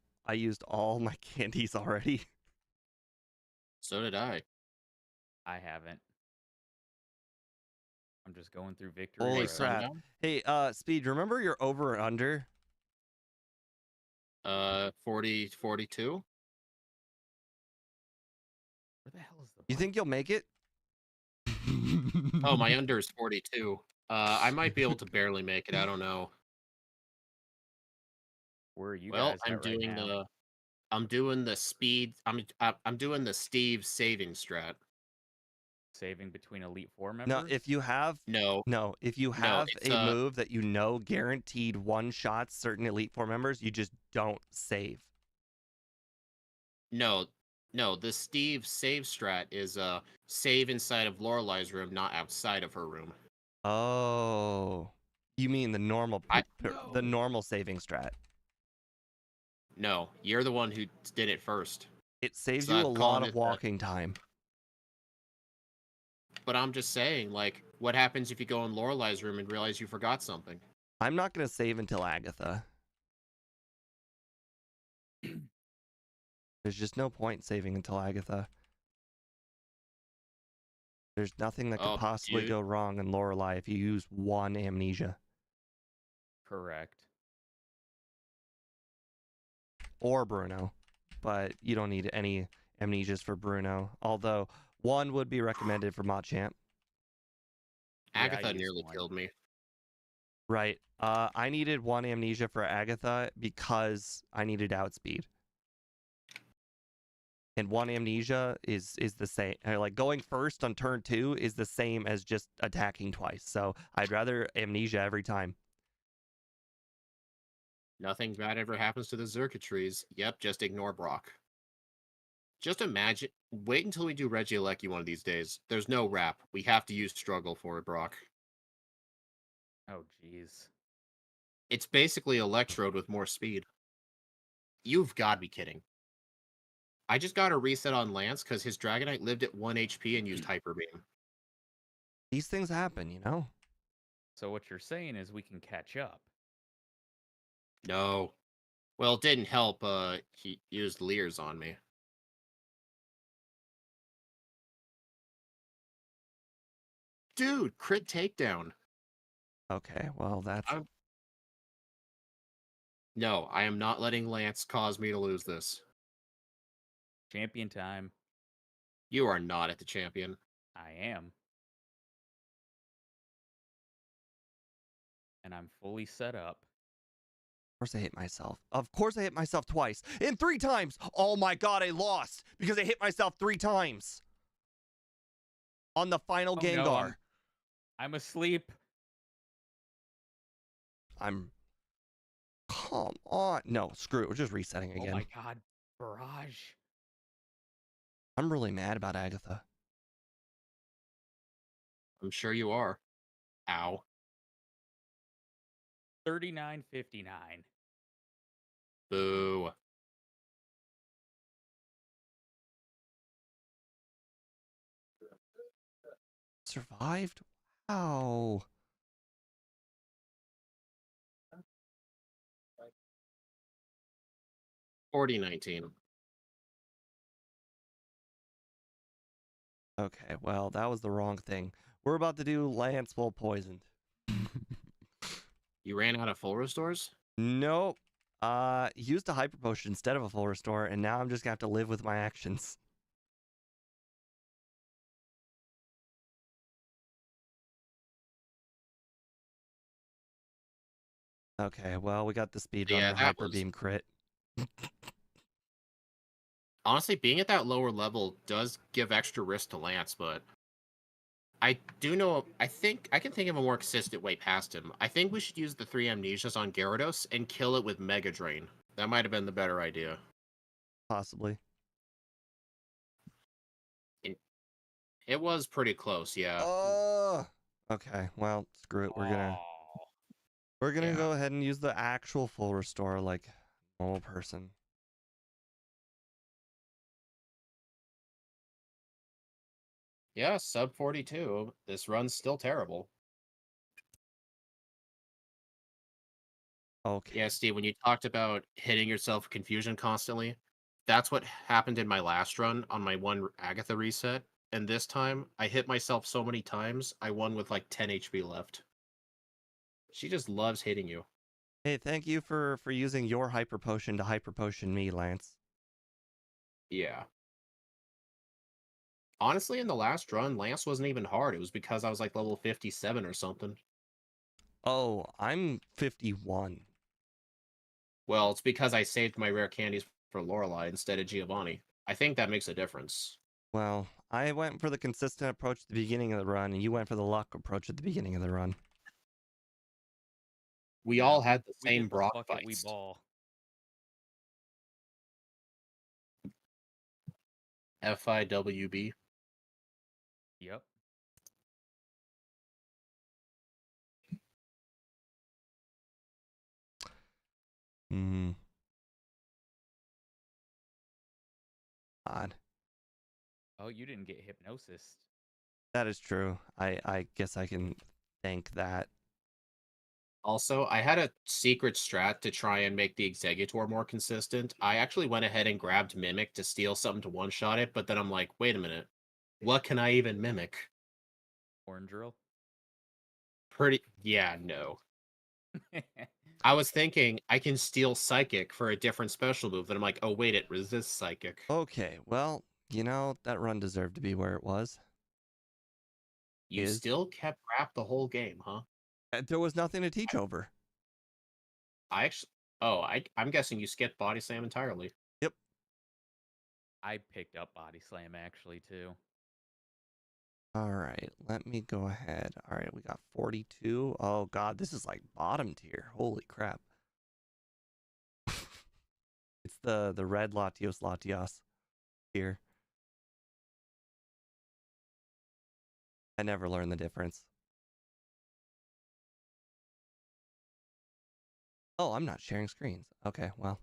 all my candies already. So did I. I haven't. I'm just going through victory Holy road. crap. Sundown? Hey, Speed, remember your over and under? 40, 42? Where the hell is the You button? think you'll make it? Oh, my under is 42. I might be able to barely make it. I don't know. Where are you Well, guys at right now? I'm doing the speed. I'm doing the Steve saving strat. Saving between Elite Four No, members? if you have No, it's a move that you know guaranteed one shots certain Elite Four members, you just don't save. no. The Steve save strat is save inside of Lorelei's room, not outside of her room. Oh, you mean the normal the No. normal saving strat? No, you're the one who did it first. It saves So you a I'm lot calling of it the- walking time. But I'm just saying, like, what happens if you go in Lorelei's room and realize you forgot something? I'm not gonna save until Agatha. There's just no point saving until Agatha. There's nothing that could Oh, possibly dude. go wrong in Lorelei if you use one amnesia. Correct. Or Bruno. But you don't need any amnesias for Bruno. Although one would be recommended for Machamp. Yeah, I Agatha used nearly one. killed me. Right. I needed one amnesia for Agatha because I needed outspeed. And one amnesia is the same. Like going first on turn 2 is the same as just attacking twice. So I'd rather amnesia every time. Nothing bad ever happens to the Xurkitrees. Yep, just ignore Brock. Just imagine. Wait until we do Regieleki one of these days. There's no wrap. We have to use struggle for it, Brock. Oh, jeez. It's basically Electrode with more speed. You've got to be kidding. I just got a reset on Lance because his Dragonite lived at 1 HP and used Hyper Beam. These things happen, you know? So what you're saying is we can catch up. No. Well, it didn't help. He used Leers on me. Dude, crit takedown. Okay, well, that's... No, I am not letting Lance cause me to lose this. Champion time. You are not at the champion. I am. And I'm fully set up. Of course I hit myself. Of course I hit myself twice. And 3 times! Oh my god, I lost! Because I hit myself 3 times! On the final Oh, Gengar. no, I'm asleep. Come on. No, screw it. We're just resetting again. Oh my god. Barrage. I'm really mad about Agatha. I'm sure you are. Ow. 39.59. Boo. Survived? Wow. $40.19. Okay, well, that was the wrong thing. We're about to do Lance full poisoned. You ran out of full restores? Nope. Used a hyper potion instead of a full restore, and now I'm just gonna have to live with my actions. Okay, well, we got the speedrun Yeah, for that hyper was- beam crit. Honestly, being at that lower level does give extra risk to Lance, but I do know. I think I can think of a more consistent way past him. I think we should use the 3 amnesias on Gyarados and kill it with Mega Drain. That might have been the better idea. Possibly. It was pretty close, yeah. Oh. Okay. Well, screw it. Oh, We're gonna Yeah. go ahead and use the actual full restore like a normal person. Yeah, sub 42. This run's still terrible. Okay. Yeah, Steve, when you talked about hitting yourself with confusion constantly, that's what happened in my last run on my one Agatha reset. And this time, I hit myself so many times, I won with like 10 HP left. She just loves hitting you. Hey, thank you for using your hyper potion to hyper potion me, Lance. Yeah. Honestly, in the last run, Lance wasn't even hard. It was because I was like level 57 or something. Oh, I'm 51. Well, it's because I saved my rare candies for Lorelei instead of Giovanni. I think that makes a difference. Well, I went for the consistent approach at the beginning of the run, and you went for the luck approach at the beginning of the run. We yeah, all had the we same did the Brock fuck it, we fights. ball. FIWB. Yep. Hmm. Odd. Oh, you didn't get hypnosis. That is true. I guess I can thank that. Also, I had a secret strat to try and make the Executor more consistent. I actually went ahead and grabbed Mimic to steal something to one-shot it, but then I'm like, wait a minute. What can I even mimic? Horn drill. Yeah, no. I was thinking I can steal Psychic for a different special move. Then I'm like, oh, wait, it resists Psychic. Okay, well, you know, that run deserved to be where it was. You still kept Wrap the whole game, huh? There was nothing to teach over. I actually... Oh, I'm guessing you skipped Body Slam entirely. Yep. I picked up Body Slam actually too. All right, let me go ahead. All right, we got 42. Oh god, this is like bottom tier. Holy crap. It's the red Latios here. I never learned the difference. Oh, I'm not sharing screens. Okay, well,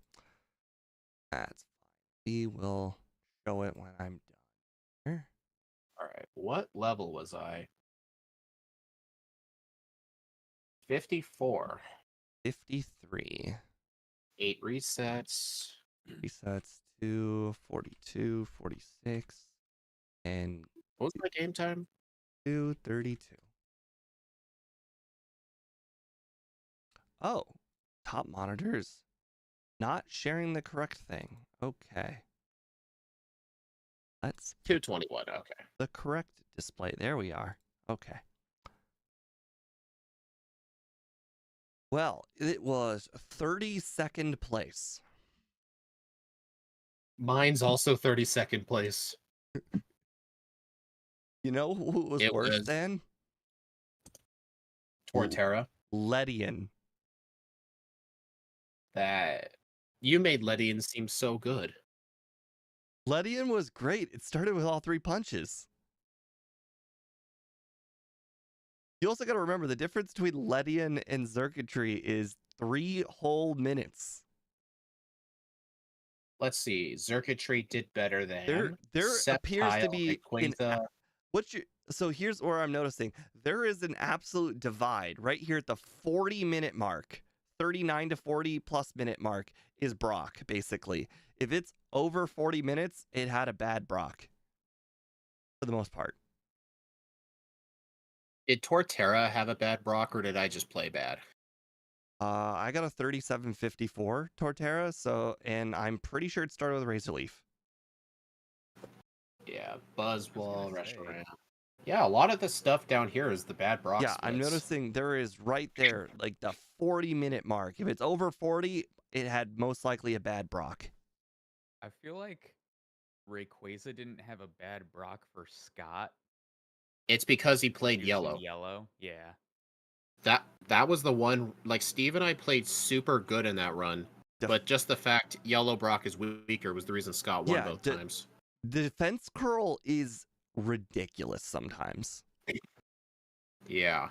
that's fine. We will show it when I'm done here. All right, what level was I? 54. 53. 8 resets. Resets to 42, 46, and What was my game time? 232. Oh, top monitors not sharing the correct thing. Okay. Let's 221, okay. the correct display. There we are. Okay. Well, it was 32nd place. Mine's also 32nd place. You know who was It worse was than? Torterra. Ledian. That you made Ledian seem so good. Ledian was great. It started with all 3 punches. You also got to remember the difference between Ledian and Xurkitree is 3 whole minutes. Let's see. Xurkitree did better than There appears to be Rayquaza. So here's where I'm noticing there is an absolute divide right here at the 40-minute mark. 39 to 40 plus minute mark is Brock, basically. If it's over 40 minutes, it had a bad Brock for the most part. Did Torterra have a bad Brock, or did I just play bad? I got a 3754 Torterra, and I'm pretty sure it started with Razor Leaf. Yeah, Buzzwole, Restaurant. Yeah, a lot of the stuff down here is the bad Brock Yeah, splits. I'm noticing there is right there, like the 40-minute mark. If it's over 40, it had most likely a bad Brock. I feel like Rayquaza didn't have a bad Brock for Scott. It's because he played Using yellow. Yellow, yeah. That was the one. Like, Steve and I played super good in that run, but just the fact yellow Brock is weaker was the reason Scott won both times. The defense curl is ridiculous sometimes. Yeah.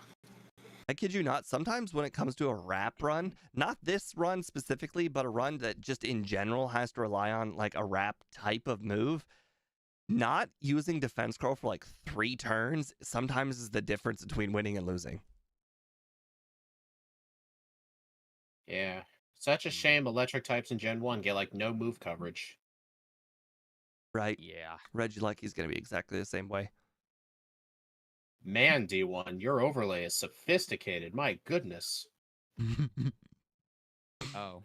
I kid you not, sometimes when it comes to a wrap run, not this run specifically, but a run that just in general has to rely on like a wrap type of move, not using defense curl for like 3 turns sometimes is the difference between winning and losing. Yeah. Such a shame electric types in Gen 1 get like no move coverage. Right. Yeah. Regilecky's going to be exactly the same way. Man, D1, your overlay is sophisticated. My goodness. Oh.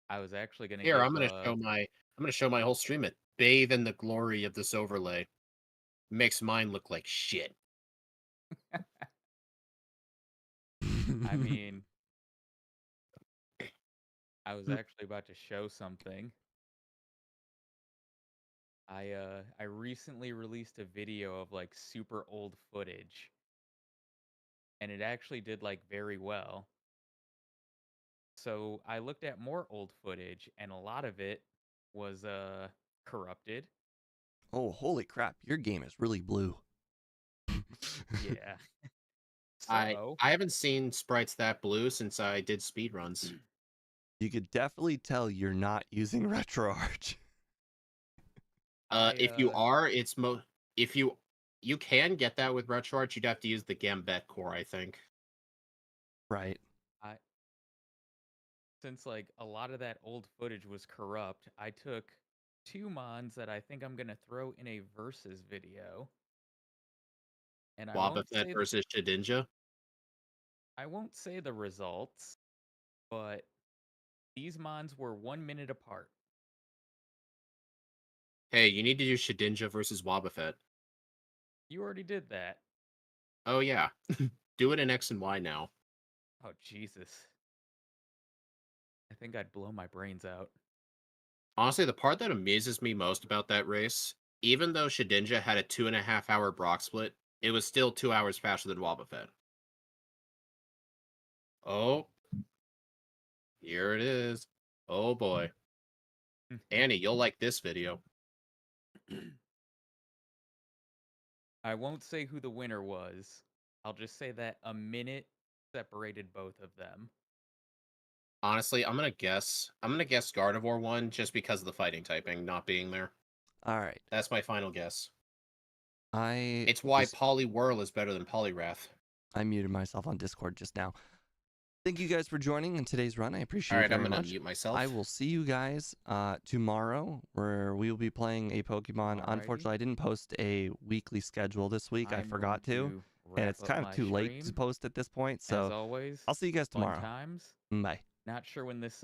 I was actually gonna Here, give I'm gonna show my whole stream it. Bathe in the glory of this overlay. Makes mine look like shit. I mean, I was actually about to show something. I recently released a video of like super old footage, and it actually did like very well. So I looked at more old footage, and a lot of it was corrupted. Oh, holy crap. Your game is really blue. Yeah. I So haven't seen sprites that blue since I did speedruns. You could definitely tell you're not using RetroArch. If you are, it's if you can get that with RetroArch, you'd have to use the Gambit core, I think. Right. I since like a lot of that old footage was corrupt, I took 2 mons that I think I'm gonna throw in a versus video. And Wobbuffet versus Shedinja. I won't say the results, but these mons were 1 minute apart. Hey, you need to do Shedinja versus Wobbuffet. You already did that. Oh yeah. Do it in X and Y now. Oh Jesus. I think I'd blow my brains out. Honestly, the part that amazes me most about that race, even though Shedinja had a 2.5-hour Brock split, it was still 2 hours faster than Wobbuffet. Oh. Here it is. Oh boy. Annie, you'll like this video. I won't say who the winner was. I'll just say that a minute separated both of them. Honestly, I'm gonna guess Gardevoir won just because of the fighting typing not being there. All right. That's my final guess. I It's why Poliwhirl is better than Poliwrath. I muted myself on Discord just now. Thank you guys for joining in today's run. I appreciate All it right, very I'm gonna much. mute myself. I will see you guys tomorrow, where we will be playing a Pokemon. Alrighty. Unfortunately, I didn't post a weekly schedule this week. I I'm forgot going to, and it's wrap up kind of my too late to stream. post at this point. As So always, I'll see you guys fun tomorrow. times. Bye. Not sure when this